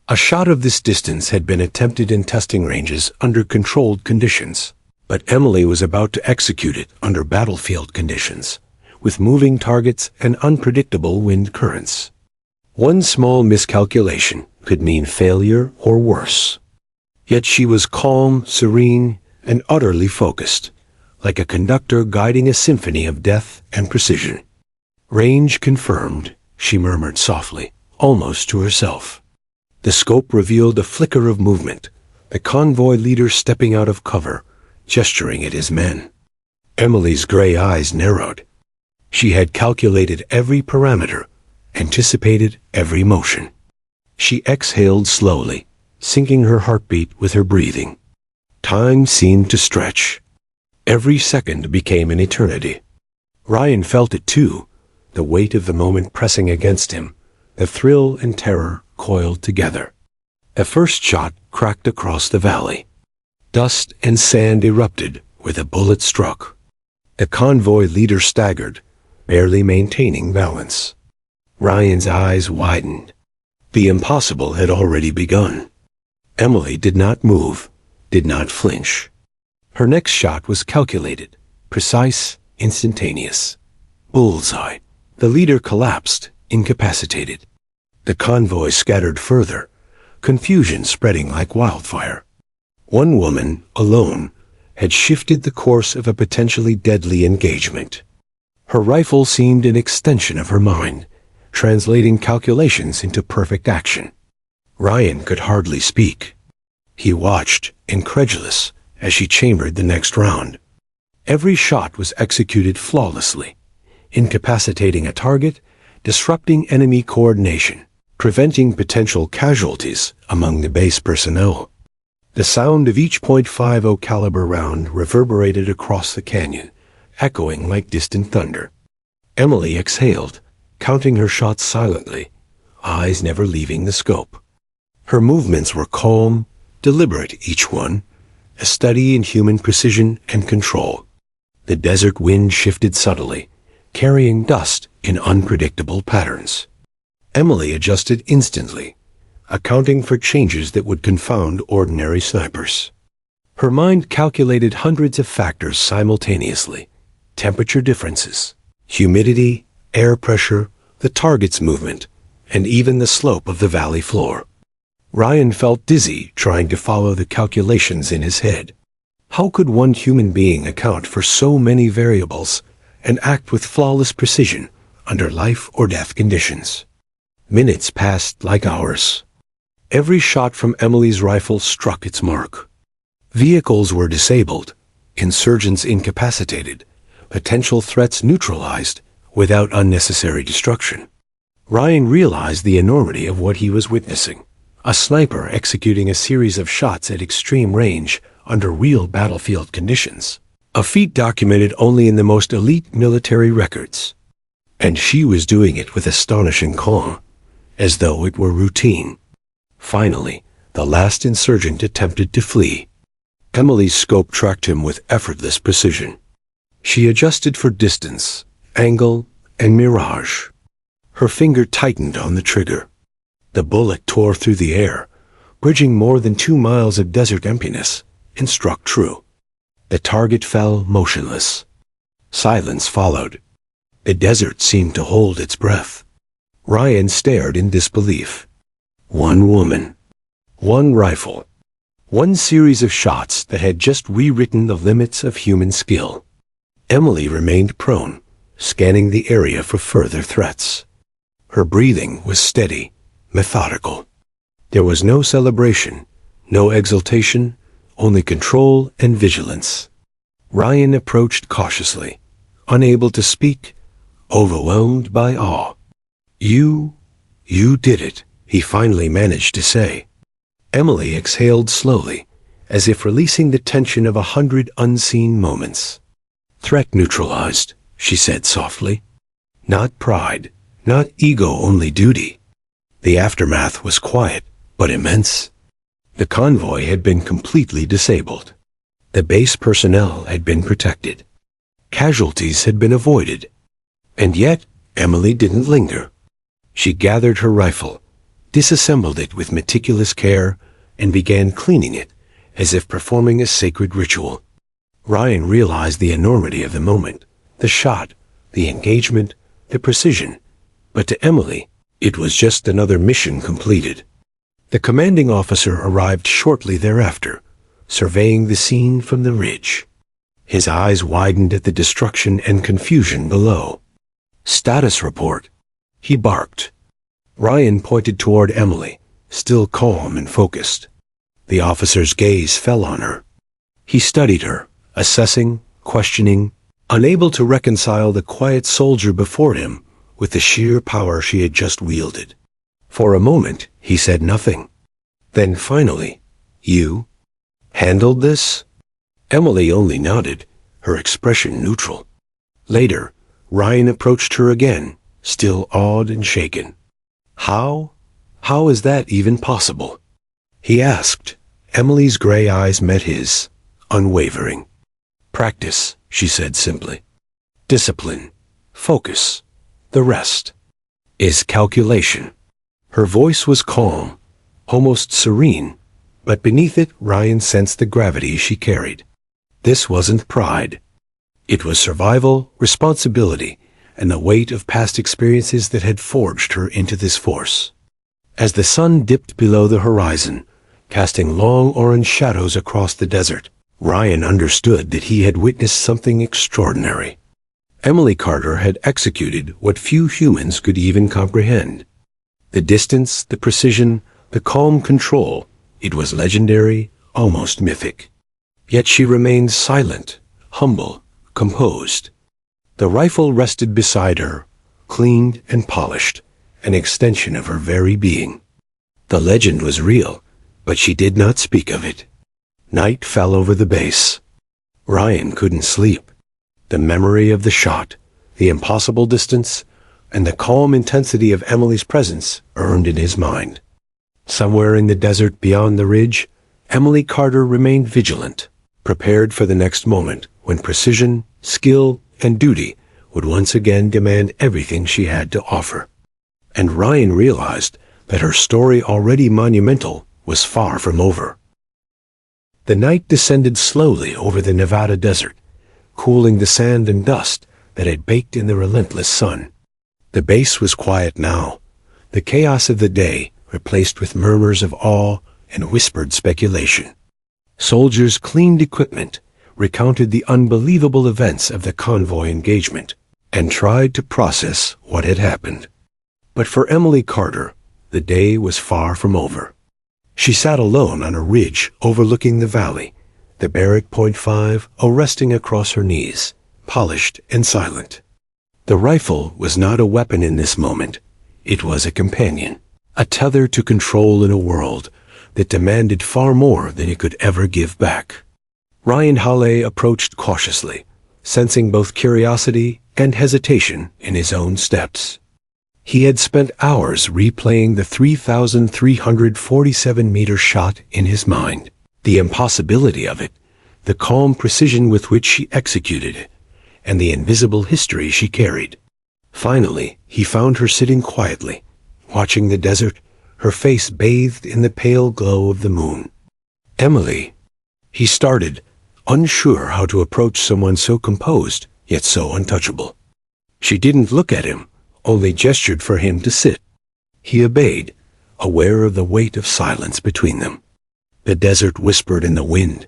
A shot of this distance had been attempted in testing ranges under controlled conditions, but Emily was about to execute it under battlefield conditions, with moving targets and unpredictable wind currents. One small miscalculation could mean failure or worse. Yet she was calm, serene, and utterly focused, like a conductor guiding a symphony of death and precision. Range confirmed, she murmured softly, almost to herself. The scope revealed a flicker of movement, the convoy leader stepping out of cover, gesturing at his men. Emily's gray eyes narrowed. She had calculated every parameter, anticipated every motion. She exhaled slowly, syncing her heartbeat with her breathing. Time seemed to stretch. Every second became an eternity. Ryan felt it too, the weight of the moment pressing against him, the thrill and terror coiled together. The first shot cracked across the valley. Dust and sand erupted where the bullet struck. The convoy leader staggered, barely maintaining balance. Ryan's eyes widened. The impossible had already begun. Emily did not move, did not flinch. Her next shot was calculated, precise, instantaneous. Bullseye. The leader collapsed, incapacitated. The convoy scattered further, confusion spreading like wildfire. One woman, alone, had shifted the course of a potentially deadly engagement. Her rifle seemed an extension of her mind, translating calculations into perfect action. Ryan could hardly speak. He watched, incredulous, as she chambered the next round. Every shot was executed flawlessly, incapacitating a target, disrupting enemy coordination, preventing potential casualties among the base personnel. The sound of each .50 caliber round reverberated across the canyon, echoing like distant thunder. Emily exhaled, counting her shots silently, eyes never leaving the scope. Her movements were calm, deliberate each one, a study in human precision and control. The desert wind shifted subtly, carrying dust in unpredictable patterns. Emily adjusted instantly, accounting for changes that would confound ordinary snipers. Her mind calculated hundreds of factors simultaneously: temperature differences, humidity, air pressure, the target's movement, and even the slope of the valley floor. Ryan felt dizzy trying to follow the calculations in his head. How could one human being account for so many variables and act with flawless precision under life or death conditions? Minutes passed like hours. Every shot from Emily's rifle struck its mark. Vehicles were disabled, insurgents incapacitated, potential threats neutralized without unnecessary destruction. Ryan realized the enormity of what he was witnessing. A sniper executing a series of shots at extreme range under real battlefield conditions. A feat documented only in the most elite military records. And she was doing it with astonishing calm, as though it were routine. Finally, the last insurgent attempted to flee. Emily's scope tracked him with effortless precision. She adjusted for distance, angle, and mirage. Her finger tightened on the trigger. The bullet tore through the air, bridging more than 2 miles of desert emptiness, and struck true. The target fell motionless. Silence followed. The desert seemed to hold its breath. Ryan stared in disbelief. One woman. One rifle. One series of shots that had just rewritten the limits of human skill. Emily remained prone, scanning the area for further threats. Her breathing was steady, methodical. There was no celebration, no exultation, only control and vigilance. Ryan approached cautiously, unable to speak, overwhelmed by awe. You did it, he finally managed to say. Emily exhaled slowly, as if releasing the tension of 100 unseen moments. "Threat neutralized," she said softly. "Not pride, not ego, only duty." The aftermath was quiet, but immense. The convoy had been completely disabled. The base personnel had been protected. Casualties had been avoided. And yet, Emily didn't linger. She gathered her rifle, disassembled it with meticulous care, and began cleaning it, as if performing a sacred ritual. Ryan realized the enormity of the moment, the shot, the engagement, the precision. But to Emily, it was just another mission completed. The commanding officer arrived shortly thereafter, surveying the scene from the ridge. His eyes widened at the destruction and confusion below. "Status report," he barked. Ryan pointed toward Emily, still calm and focused. The officer's gaze fell on her. He studied her, assessing, questioning, unable to reconcile the quiet soldier before him with the sheer power she had just wielded. For a moment, he said nothing. Then finally, "You handled this?" Emily only nodded, her expression neutral. Later, Ryan approached her again, still awed and shaken. "How? How is that even possible?" he asked. Emily's gray eyes met his, unwavering. "Practice," she said simply. "Discipline. Focus. The rest is calculation." Her voice was calm, almost serene, but beneath it Ryan sensed the gravity she carried. This wasn't pride. It was survival, responsibility, and the weight of past experiences that had forged her into this force. As the sun dipped below the horizon, casting long orange shadows across the desert, Ryan understood that he had witnessed something extraordinary. Emily Carter had executed what few humans could even comprehend. The distance, the precision, the calm control, it was legendary, almost mythic. Yet she remained silent, humble, composed. The rifle rested beside her, cleaned and polished, an extension of her very being. The legend was real, but she did not speak of it. Night fell over the base. Ryan couldn't sleep. The memory of the shot, the impossible distance, and the calm intensity of Emily's presence earned in his mind. Somewhere in the desert beyond the ridge, Emily Carter remained vigilant, prepared for the next moment when precision, skill, and duty would once again demand everything she had to offer. And Ryan realized that her story, already monumental, was far from over. The night descended slowly over the Nevada desert, cooling the sand and dust that had baked in the relentless sun. The base was quiet now, the chaos of the day replaced with murmurs of awe and whispered speculation. Soldiers cleaned equipment, recounted the unbelievable events of the convoy engagement, and tried to process what had happened. But for Emily Carter, the day was far from over. She sat alone on a ridge overlooking the valley, the Barrett .5 resting across her knees, polished and silent. The rifle was not a weapon in this moment. It was a companion, a tether to control in a world that demanded far more than it could ever give back. Ryan Halley approached cautiously, sensing both curiosity and hesitation in his own steps. He had spent hours replaying the 3,347-meter shot in his mind, the impossibility of it, the calm precision with which she executed it, and the invisible history she carried. Finally, he found her sitting quietly, watching the desert, her face bathed in the pale glow of the moon. "Emily," he started, unsure how to approach someone so composed, yet so untouchable. She didn't look at him, only gestured for him to sit. He obeyed, aware of the weight of silence between them. The desert whispered in the wind,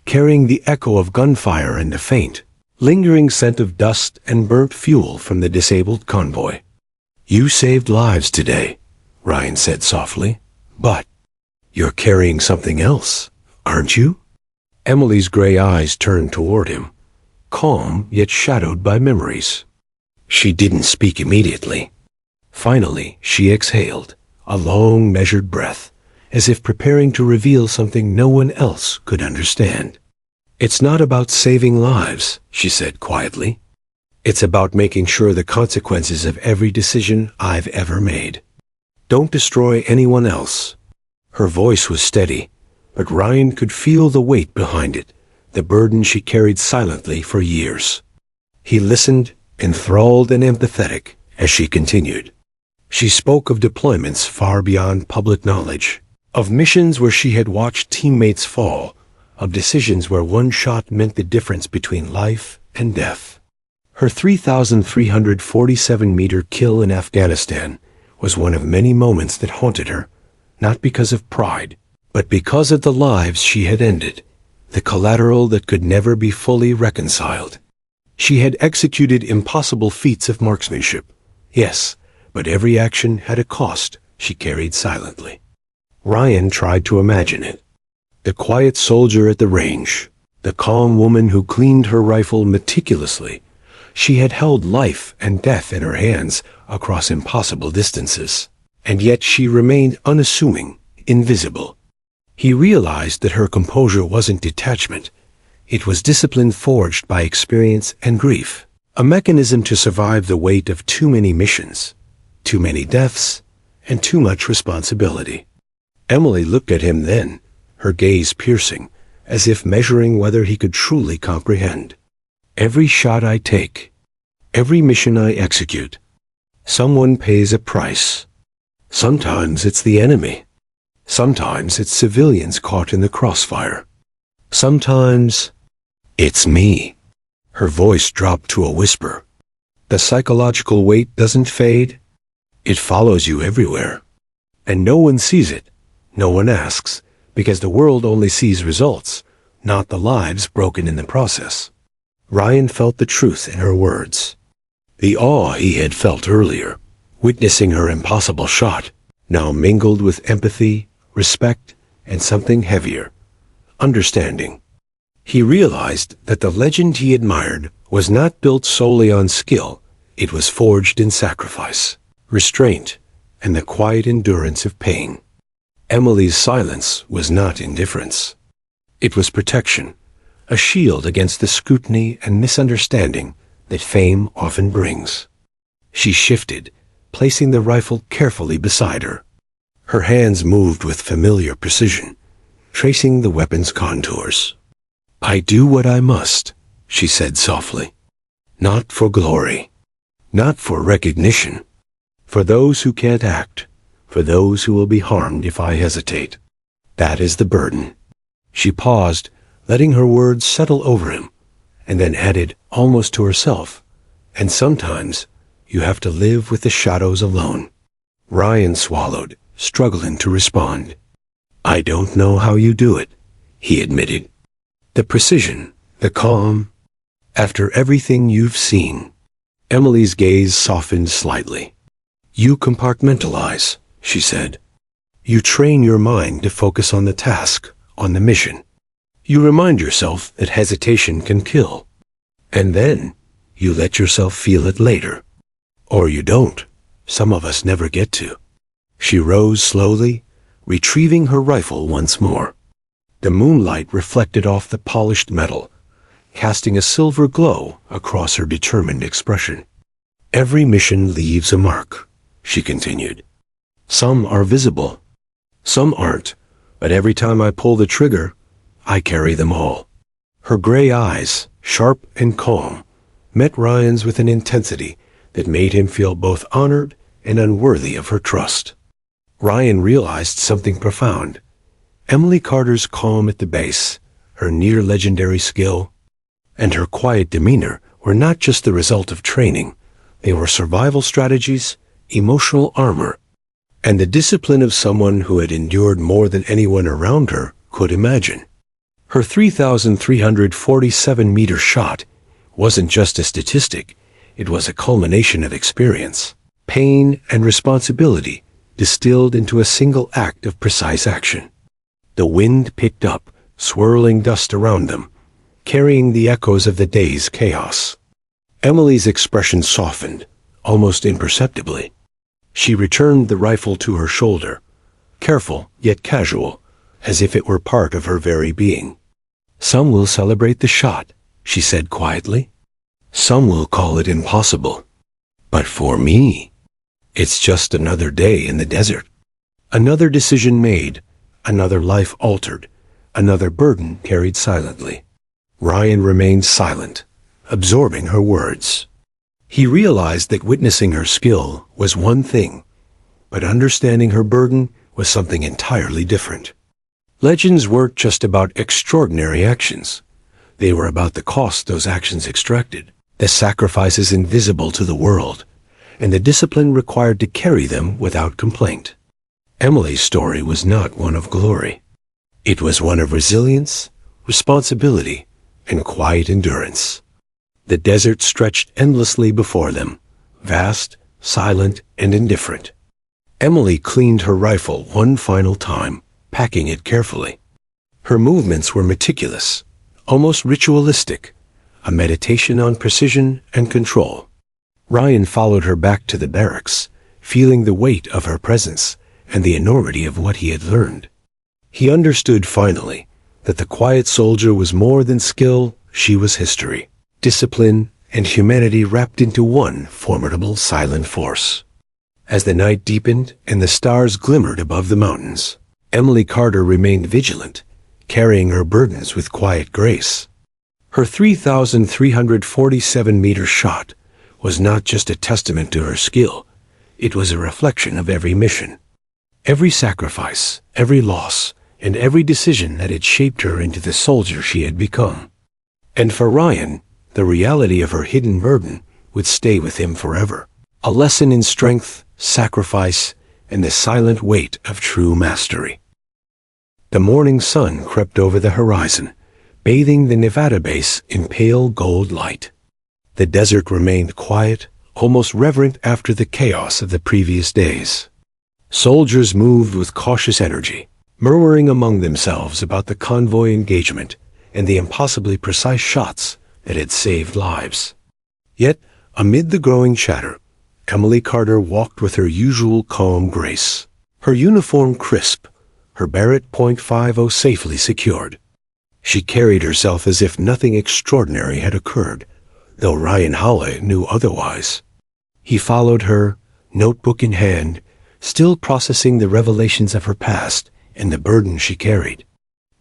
carrying the echo of gunfire and the faint, lingering scent of dust and burnt fuel from the disabled convoy. "You saved lives today," Ryan said softly, "but you're carrying something else, aren't you?" Emily's gray eyes turned toward him, calm yet shadowed by memories. She didn't speak immediately. Finally, she exhaled, a long, measured breath, as if preparing to reveal something no one else could understand. "It's not about saving lives," she said quietly. "It's about making sure the consequences of every decision I've ever made don't destroy anyone else." Her voice was steady, but Ryan could feel the weight behind it, the burden she carried silently for years. He listened, enthralled and empathetic, as she continued. She spoke of deployments far beyond public knowledge, of missions where she had watched teammates fall, of decisions where one shot meant the difference between life and death. Her 3,347-meter kill in Afghanistan was one of many moments that haunted her, not because of pride, but because of the lives she had ended, the collateral that could never be fully reconciled. She had executed impossible feats of marksmanship, yes, but every action had a cost she carried silently. Ryan tried to imagine it. The quiet soldier at the range, the calm woman who cleaned her rifle meticulously. She had held life and death in her hands across impossible distances, and yet she remained unassuming, invisible. He realized that her composure wasn't detachment. It was discipline forged by experience and grief, a mechanism to survive the weight of too many missions, too many deaths, and too much responsibility. Emily looked at him then, her gaze piercing, as if measuring whether he could truly comprehend. "Every shot I take, every mission I execute, someone pays a price. Sometimes it's the enemy. Sometimes it's civilians caught in the crossfire. Sometimes it's me." Her voice dropped to a whisper. "The psychological weight doesn't fade. It follows you everywhere. And no one sees it. No one asks, because the world only sees results, not the lives broken in the process." Ryan felt the truth in her words. The awe he had felt earlier, witnessing her impossible shot, now mingled with empathy, respect, and something heavier, understanding. He realized that the legend he admired was not built solely on skill. It was forged in sacrifice, restraint, and the quiet endurance of pain. Emily's silence was not indifference. It was protection, a shield against the scrutiny and misunderstanding that fame often brings. She shifted, placing the rifle carefully beside her. Her hands moved with familiar precision, tracing the weapon's contours. "I do what I must," she said softly. "Not for glory, not for recognition, for those who can't act, for those who will be harmed if I hesitate. That is the burden." She paused, letting her words settle over him, and then added, almost to herself, "And sometimes you have to live with the shadows alone." Ryan swallowed, struggling to respond. "I don't know how you do it," he admitted. "The precision, the calm, after everything you've seen." Emily's gaze softened slightly. "You compartmentalize," she said. "You train your mind to focus on the task, on the mission. You remind yourself that hesitation can kill. And then you let yourself feel it later. Or you don't. Some of us never get to." She rose slowly, retrieving her rifle once more. The moonlight reflected off the polished metal, casting a silver glow across her determined expression. "Every mission leaves a mark," she continued. "Some are visible, some aren't, but every time I pull the trigger, I carry them all." Her gray eyes, sharp and calm, met Ryan's with an intensity that made him feel both honored and unworthy of her trust. Ryan realized something profound. Emily Carter's calm at the base, her near-legendary skill, and her quiet demeanor were not just the result of training. They were survival strategies, emotional armor, and the discipline of someone who had endured more than anyone around her could imagine. Her 3,347-meter shot wasn't just a statistic. It was a culmination of experience, pain, and responsibility distilled into a single act of precise action. The wind picked up, swirling dust around them, carrying the echoes of the day's chaos. Emily's expression softened, almost imperceptibly. She returned the rifle to her shoulder, careful yet casual, as if it were part of her very being. "Some will celebrate the shot," she said quietly. "Some will call it impossible. But for me, it's just another day in the desert. Another decision made, another life altered, another burden carried silently." Ryan remained silent, absorbing her words. He realized that witnessing her skill was one thing, but understanding her burden was something entirely different. Legends weren't just about extraordinary actions. They were about the cost those actions extracted, the sacrifices invisible to the world, and the discipline required to carry them without complaint. Emily's story was not one of glory. It was one of resilience, responsibility, and quiet endurance. The desert stretched endlessly before them, vast, silent, and indifferent. Emily cleaned her rifle one final time, packing it carefully. Her movements were meticulous, almost ritualistic, a meditation on precision and control. Ryan followed her back to the barracks, feeling the weight of her presence and the enormity of what he had learned. He understood finally that the quiet soldier was more than skill, she was history, discipline, and humanity wrapped into one formidable silent force. As the night deepened and the stars glimmered above the mountains, Emily Carter remained vigilant, carrying her burdens with quiet grace. Her 3,347-meter shot was not just a testament to her skill, it was a reflection of every mission. Every sacrifice, every loss, and every decision that had shaped her into the soldier she had become. And for Ryan, the reality of her hidden burden would stay with him forever, a lesson in strength, sacrifice, and the silent weight of true mastery. The morning sun crept over the horizon, bathing the Nevada base in pale gold light. The desert remained quiet, almost reverent after the chaos of the previous days. Soldiers moved with cautious energy, murmuring among themselves about the convoy engagement and the impossibly precise shots that had saved lives. Yet, amid the growing chatter, Emily Carter walked with her usual calm grace, her uniform crisp, her Barrett .50 safely secured. She carried herself as if nothing extraordinary had occurred, though Ryan Howley knew otherwise. He followed her, notebook in hand, still processing the revelations of her past and the burden she carried.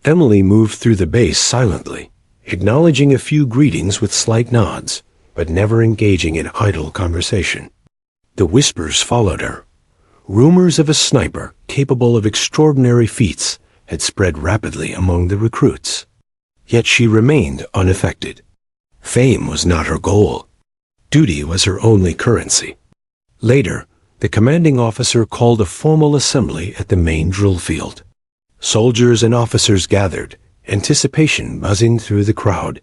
Emily moved through the base silently, acknowledging a few greetings with slight nods, but never engaging in idle conversation. The whispers followed her. Rumors of a sniper capable of extraordinary feats had spread rapidly among the recruits. Yet she remained unaffected. Fame was not her goal. Duty was her only currency. Later, the commanding officer called a formal assembly at the main drill field. Soldiers and officers gathered, anticipation buzzing through the crowd.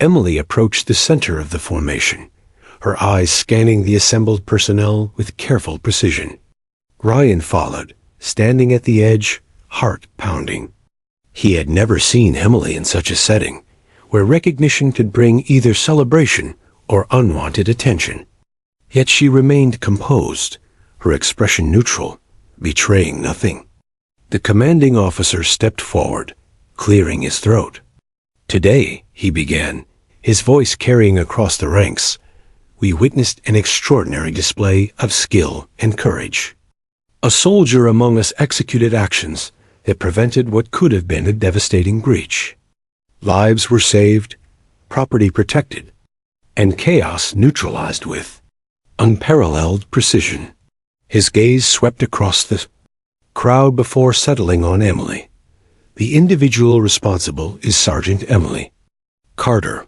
Emily approached the center of the formation, her eyes scanning the assembled personnel with careful precision. Ryan followed, standing at the edge, heart pounding. He had never seen Emily in such a setting, where recognition could bring either celebration or unwanted attention. Yet she remained composed, her expression neutral, betraying nothing. The commanding officer stepped forward, clearing his throat. "Today," he began, his voice carrying across the ranks, "we witnessed an extraordinary display of skill and courage. A soldier among us executed actions that prevented what could have been a devastating breach. Lives were saved, property protected, and chaos neutralized with unparalleled precision." His gaze swept across the crowd before settling on Emily. "The individual responsible is Sergeant Emily Carter."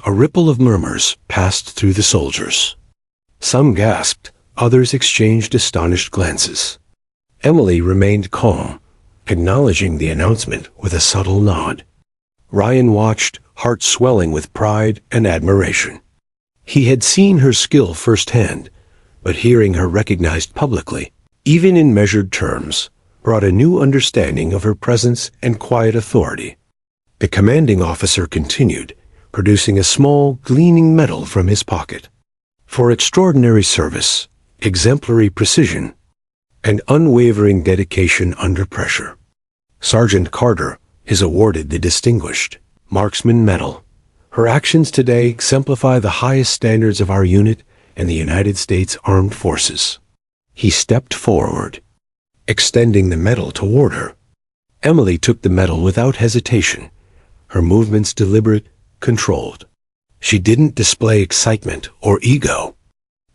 A ripple of murmurs passed through the soldiers. Some gasped, others exchanged astonished glances. Emily remained calm, acknowledging the announcement with a subtle nod. Ryan watched, heart swelling with pride and admiration. He had seen her skill firsthand, but hearing her recognized publicly, even in measured terms, brought a new understanding of her presence and quiet authority. The commanding officer continued, producing a small, gleaming medal from his pocket. "For extraordinary service, exemplary precision, and unwavering dedication under pressure. Sergeant Carter is awarded the Distinguished Marksman Medal. Her actions today exemplify the highest standards of our unit and the United States Armed Forces. He stepped forward, extending the medal toward her. Emily took the medal without hesitation, her movements deliberate, controlled. She didn't display excitement or ego.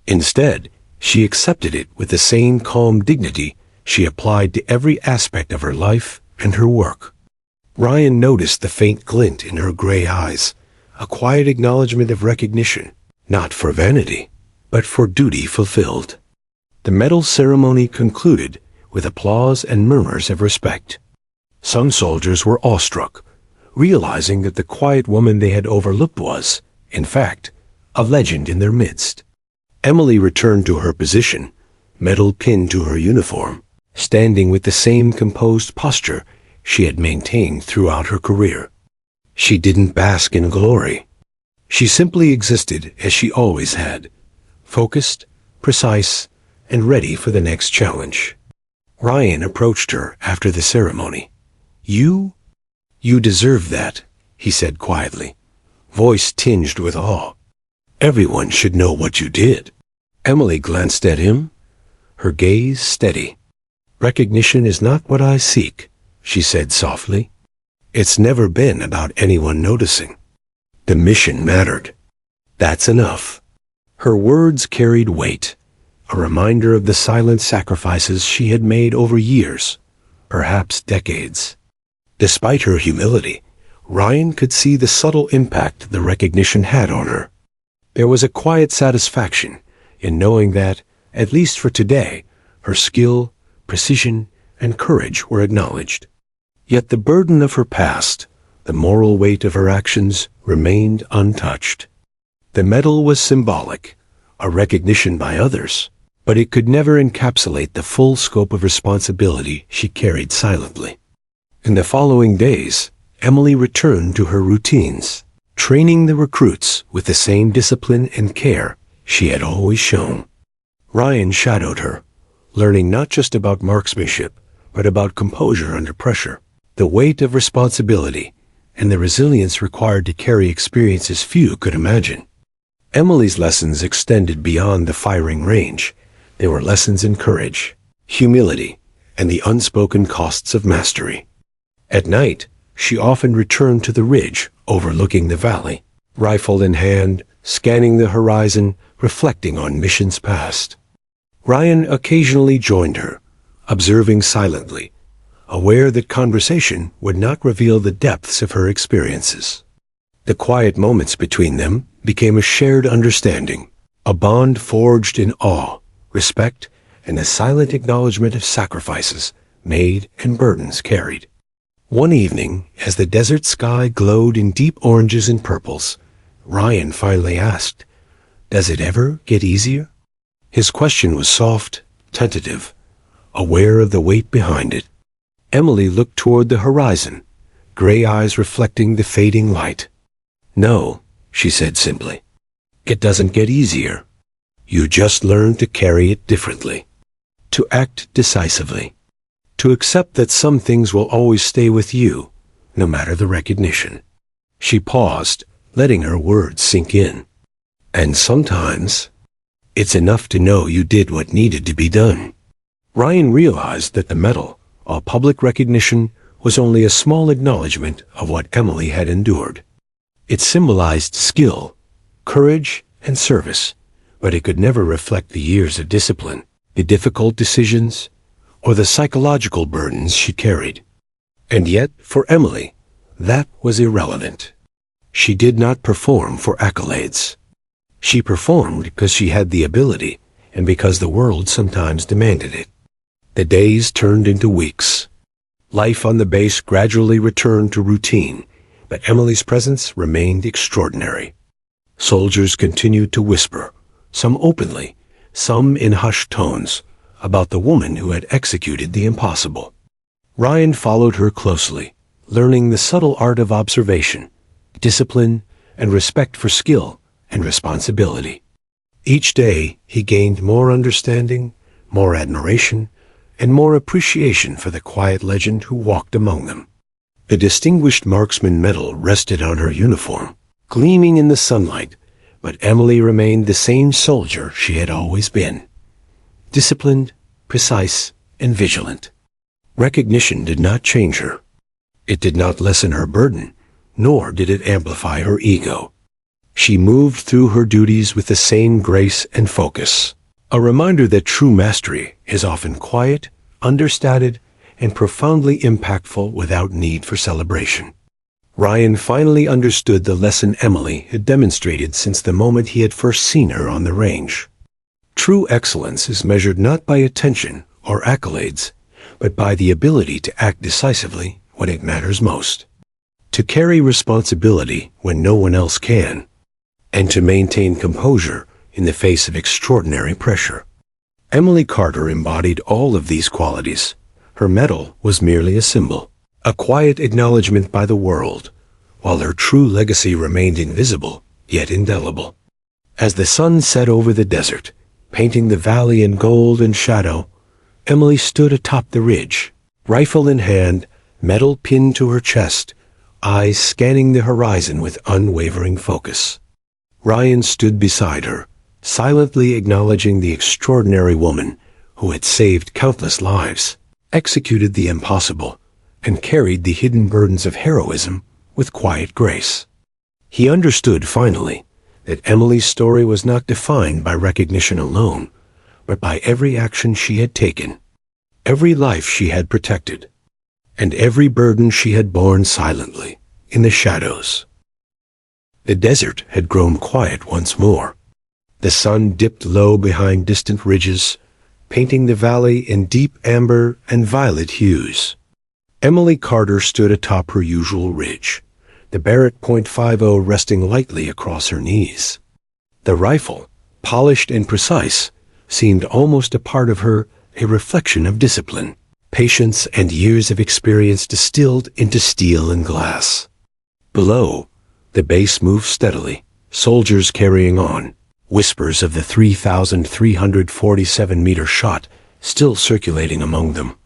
Instead, she accepted it with the same calm dignity she applied to every aspect of her life and her work. Ryan noticed the faint glint in her gray eyes, a quiet acknowledgement of recognition, not for vanity, but for duty fulfilled. The medal ceremony concluded with applause and murmurs of respect. Some soldiers were awestruck, realizing that the quiet woman they had overlooked was, in fact, a legend in their midst. Emily returned to her position, medal pinned to her uniform, standing with the same composed posture she had maintained throughout her career. She didn't bask in glory. She simply existed as she always had, focused, precise, and ready for the next challenge. Ryan approached her after the ceremony. You deserve that," he said quietly, voice tinged with awe. "Everyone should know what you did." Emily glanced at him, her gaze steady. "Recognition is not what I seek," she said softly. "It's never been about anyone noticing. The mission mattered. That's enough." Her words carried weight, a reminder of the silent sacrifices she had made over years, perhaps decades. Despite her humility, Ryan could see the subtle impact the recognition had on her. There was a quiet satisfaction in knowing that, at least for today, her skill, precision, and courage were acknowledged. Yet the burden of her past, the moral weight of her actions, remained untouched. The medal was symbolic, a recognition by others, but it could never encapsulate the full scope of responsibility she carried silently. In the following days, Emily returned to her routines, training the recruits with the same discipline and care she had always shown. Ryan shadowed her, learning not just about marksmanship, but about composure under pressure, the weight of responsibility, and the resilience required to carry experiences few could imagine. Emily's lessons extended beyond the firing range. They were lessons in courage, humility, and the unspoken costs of mastery. At night, she often returned to the ridge overlooking the valley, rifle in hand, scanning the horizon, reflecting on missions past. Ryan occasionally joined her, observing silently, aware that conversation would not reveal the depths of her experiences. The quiet moments between them became a shared understanding, a bond forged in awe, respect, and a silent acknowledgement of sacrifices made and burdens carried. One evening, as the desert sky glowed in deep oranges and purples, Ryan finally asked, "Does it ever get easier?" His question was soft, tentative, aware of the weight behind it. Emily looked toward the horizon, gray eyes reflecting the fading light. "No," she said simply. "It doesn't get easier. You just learn to carry it differently, to act decisively, to accept that some things will always stay with you, no matter the recognition." She paused, letting her words sink in. "And sometimes, it's enough to know you did what needed to be done." Ryan realized that the medal, a public recognition, was only a small acknowledgement of what Emily had endured. It symbolized skill, courage, and service, but it could never reflect the years of discipline, the difficult decisions, or the psychological burdens she carried. And yet, for Emily, that was irrelevant. She did not perform for accolades. She performed because she had the ability, and because the world sometimes demanded it. The days turned into weeks. Life on the base gradually returned to routine, but Emily's presence remained extraordinary. Soldiers continued to whisper, some openly, some in hushed tones, about the woman who had executed the impossible. Ryan followed her closely, learning the subtle art of observation, discipline, and respect for skill and responsibility. Each day he gained more understanding, more admiration, and more appreciation for the quiet legend who walked among them. The Distinguished Marksman medal rested on her uniform, gleaming in the sunlight, but Emily remained the same soldier she had always been. Disciplined, precise, and vigilant. Recognition did not change her. It did not lessen her burden, nor did it amplify her ego. She moved through her duties with the same grace and focus, a reminder that true mastery is often quiet, understated, and profoundly impactful without need for celebration. Ryan finally understood the lesson Emily had demonstrated since the moment he had first seen her on the range. True excellence is measured not by attention or accolades, but by the ability to act decisively when it matters most, to carry responsibility when no one else can, and to maintain composure in the face of extraordinary pressure. Emily Carter embodied all of these qualities. Her medal was merely a symbol, a quiet acknowledgement by the world, while her true legacy remained invisible, yet indelible. As the sun set over the desert, painting the valley in gold and shadow, Emily stood atop the ridge, rifle in hand, medal pinned to her chest, eyes scanning the horizon with unwavering focus. Ryan stood beside her, silently acknowledging the extraordinary woman who had saved countless lives, executed the impossible, and carried the hidden burdens of heroism with quiet grace. He understood finally that Emily's story was not defined by recognition alone, but by every action she had taken, every life she had protected, and every burden she had borne silently in the shadows. The desert had grown quiet once more. The sun dipped low behind distant ridges, painting the valley in deep amber and violet hues. Emily Carter stood atop her usual ridge, the Barrett .50 resting lightly across her knees. The rifle, polished and precise, seemed almost a part of her, a reflection of discipline, patience, and years of experience distilled into steel and glass. Below, the base moved steadily, soldiers carrying on, whispers of the 3,347-meter shot still circulating among them,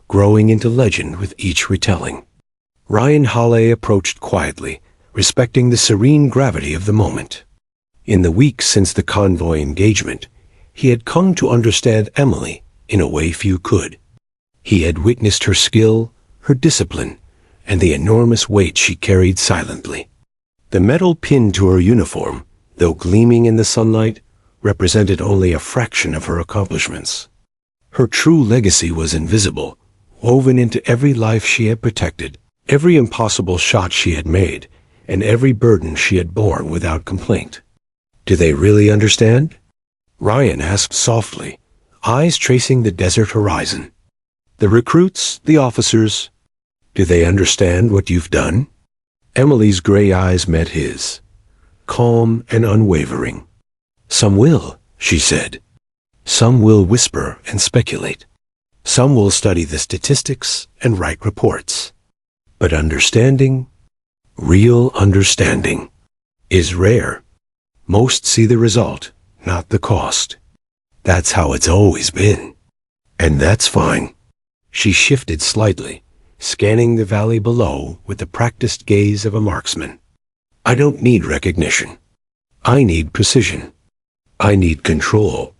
growing into legend with each retelling. Ryan Halley approached quietly, respecting the serene gravity of the moment. In the weeks since the convoy engagement, he had come to understand Emily in a way few could. He had witnessed her skill, her discipline, and the enormous weight she carried silently. The medal pinned to her uniform, though gleaming in the sunlight, represented only a fraction of her accomplishments. Her true legacy was invisible, woven into every life she had protected, every impossible shot she had made, and every burden she had borne without complaint. "Do they really understand?" Ryan asked softly, eyes tracing the desert horizon. "The recruits, the officers, do they understand what you've done?" Emily's gray eyes met his, calm and unwavering. "Some will," she said. "Some will whisper and speculate. Some will study the statistics and write reports. But understanding, real understanding, is rare. Most see the result, not the cost. That's how it's always been. And that's fine." She shifted slightly, scanning the valley below with the practiced gaze of a marksman. "I don't need recognition. I need precision. I need control.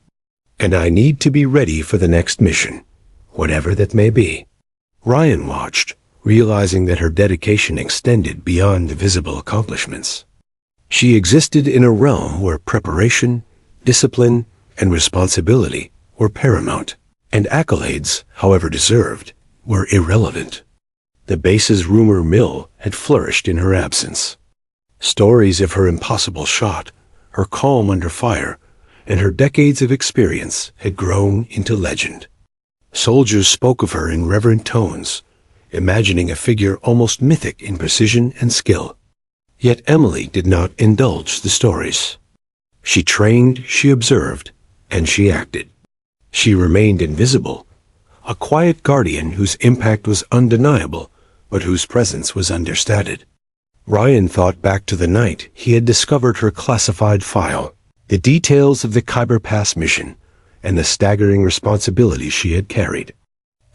And I need to be ready for the next mission, whatever that may be." Ryan watched, realizing that her dedication extended beyond the visible accomplishments. She existed in a realm where preparation, discipline, and responsibility were paramount, and accolades, however deserved, were irrelevant. The base's rumor mill had flourished in her absence. Stories of her impossible shot, her calm under fire, and her decades of experience had grown into legend. Soldiers spoke of her in reverent tones, imagining a figure almost mythic in precision and skill. Yet Emily did not indulge the stories. She trained, she observed, and she acted. She remained invisible, a quiet guardian whose impact was undeniable, but whose presence was understated. Ryan thought back to the night he had discovered her classified file, the details of the Khyber Pass mission, and the staggering responsibility she had carried.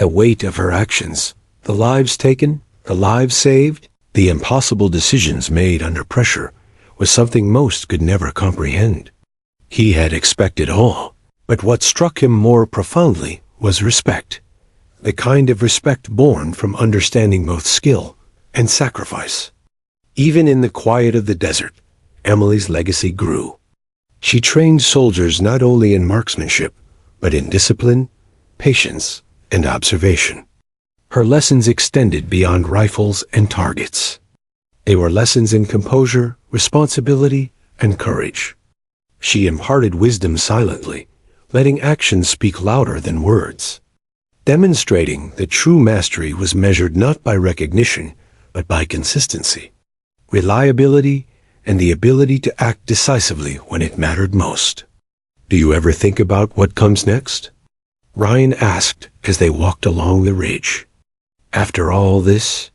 The weight of her actions, the lives taken, the lives saved, the impossible decisions made under pressure, was something most could never comprehend. He had expected awe, but what struck him more profoundly was respect. The kind of respect born from understanding both skill and sacrifice. Even in the quiet of the desert, Emily's legacy grew. She trained soldiers not only in marksmanship, but in discipline, patience, and observation. Her lessons extended beyond rifles and targets. They were lessons in composure, responsibility, and courage. She imparted wisdom silently, letting actions speak louder than words, demonstrating that true mastery was measured not by recognition, but by consistency, reliability, and the ability to act decisively when it mattered most. "Do you ever think about what comes next?" Ryan asked as they walked along the ridge. "After all this,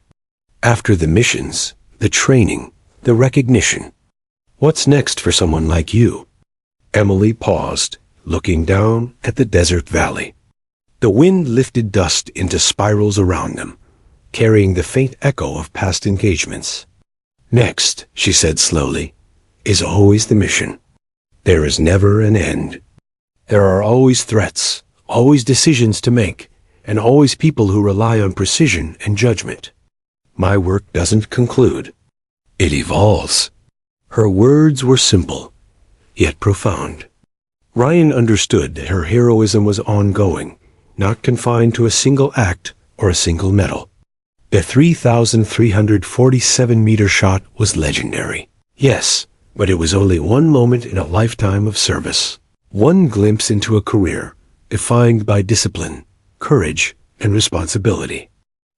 after the missions, the training, the recognition, what's next for someone like you?" Emily paused, looking down at the desert valley. The wind lifted dust into spirals around them, carrying the faint echo of past engagements. "Next," she said slowly, "is always the mission. There is never an end. There are always threats, always decisions to make, and always people who rely on precision and judgment. My work doesn't conclude. It evolves." Her words were simple, yet profound. Ryan understood that her heroism was ongoing, not confined to a single act or a single medal. The 3,347-meter shot was legendary. Yes, but it was only one moment in a lifetime of service. One glimpse into a career defined by discipline, courage, and responsibility.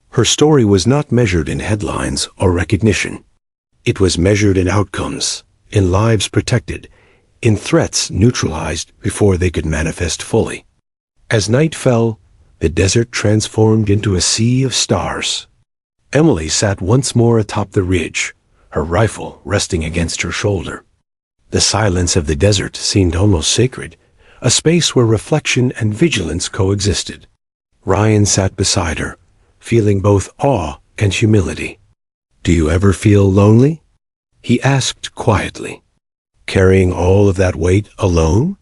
Her story was not measured in headlines or recognition. It was measured in outcomes, in lives protected, in threats neutralized before they could manifest fully. As night fell, the desert transformed into a sea of stars. Emily sat once more atop the ridge, her rifle resting against her shoulder. The silence of the desert seemed almost sacred, a space where reflection and vigilance coexisted. Ryan sat beside her, feeling both awe and humility. "Do you ever feel lonely?" he asked quietly. "Carrying all of that weight alone?"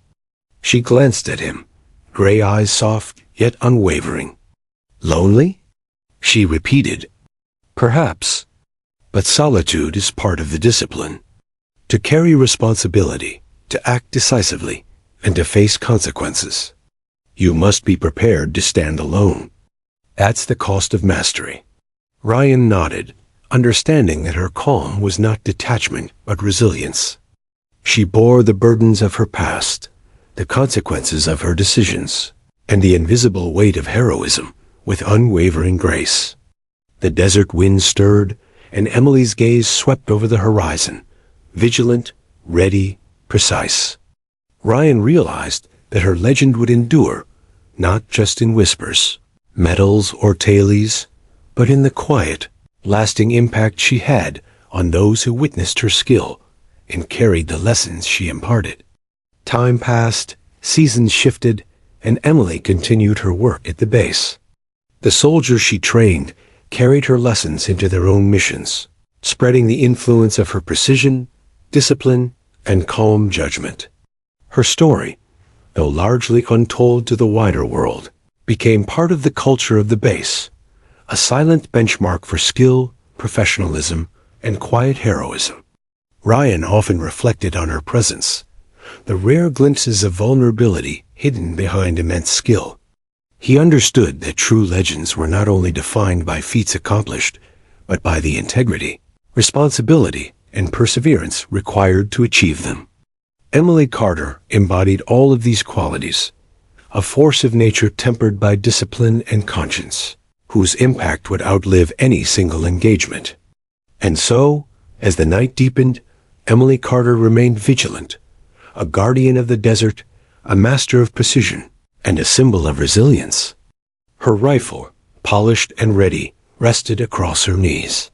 She glanced at him, gray eyes soft yet unwavering. "Lonely?" she repeated. "Perhaps, but solitude is part of the discipline. To carry responsibility, to act decisively, and to face consequences. You must be prepared to stand alone. That's the cost of mastery." Ryan nodded, understanding that her calm was not detachment but resilience. She bore the burdens of her past, the consequences of her decisions, and the invisible weight of heroism with unwavering grace. The desert wind stirred, and Emily's gaze swept over the horizon, vigilant, ready, precise. Ryan realized that her legend would endure, not just in whispers, medals or tailies, but in the quiet, lasting impact she had on those who witnessed her skill and carried the lessons she imparted. Time passed, seasons shifted, and Emily continued her work at the base. The soldiers she trained carried her lessons into their own missions, spreading the influence of her precision, discipline, and calm judgment. Her story, though largely untold to the wider world, became part of the culture of the base, a silent benchmark for skill, professionalism, and quiet heroism. Ryan often reflected on her presence, the rare glimpses of vulnerability hidden behind immense skill. He understood that true legends were not only defined by feats accomplished, but by the integrity, responsibility, and perseverance required to achieve them. Emily Carter embodied all of these qualities, a force of nature tempered by discipline and conscience, whose impact would outlive any single engagement. And so, as the night deepened, Emily Carter remained vigilant, a guardian of the desert, a master of precision, and a symbol of resilience. Her rifle, polished and ready, rested across her knees.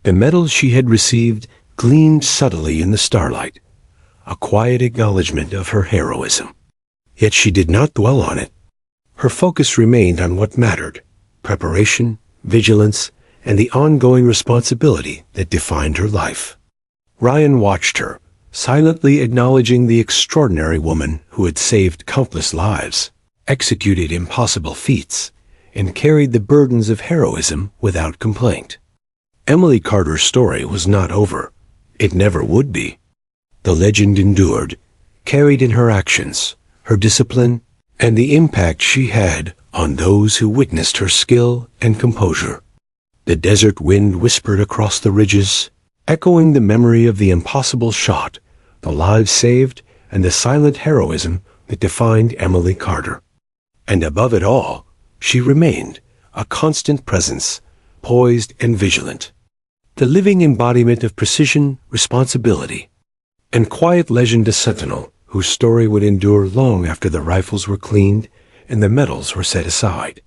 The medal she had received gleamed subtly in the starlight, a quiet acknowledgement of her heroism. Yet she did not dwell on it. Her focus remained on what mattered: preparation, vigilance, and the ongoing responsibility that defined her life. Ryan watched her, silently acknowledging the extraordinary woman who had saved countless lives, executed impossible feats, and carried the burdens of heroism without complaint. Emily Carter's story was not over. It never would be. The legend endured, carried in her actions, her discipline, and the impact she had on those who witnessed her skill and composure. The desert wind whispered across the ridges, echoing the memory of the impossible shot, the lives saved, and the silent heroism that defined Emily Carter. And above it all, she remained a constant presence, poised and vigilant. The living embodiment of precision, responsibility, and quiet legend, a sentinel whose story would endure long after the rifles were cleaned and the medals were set aside.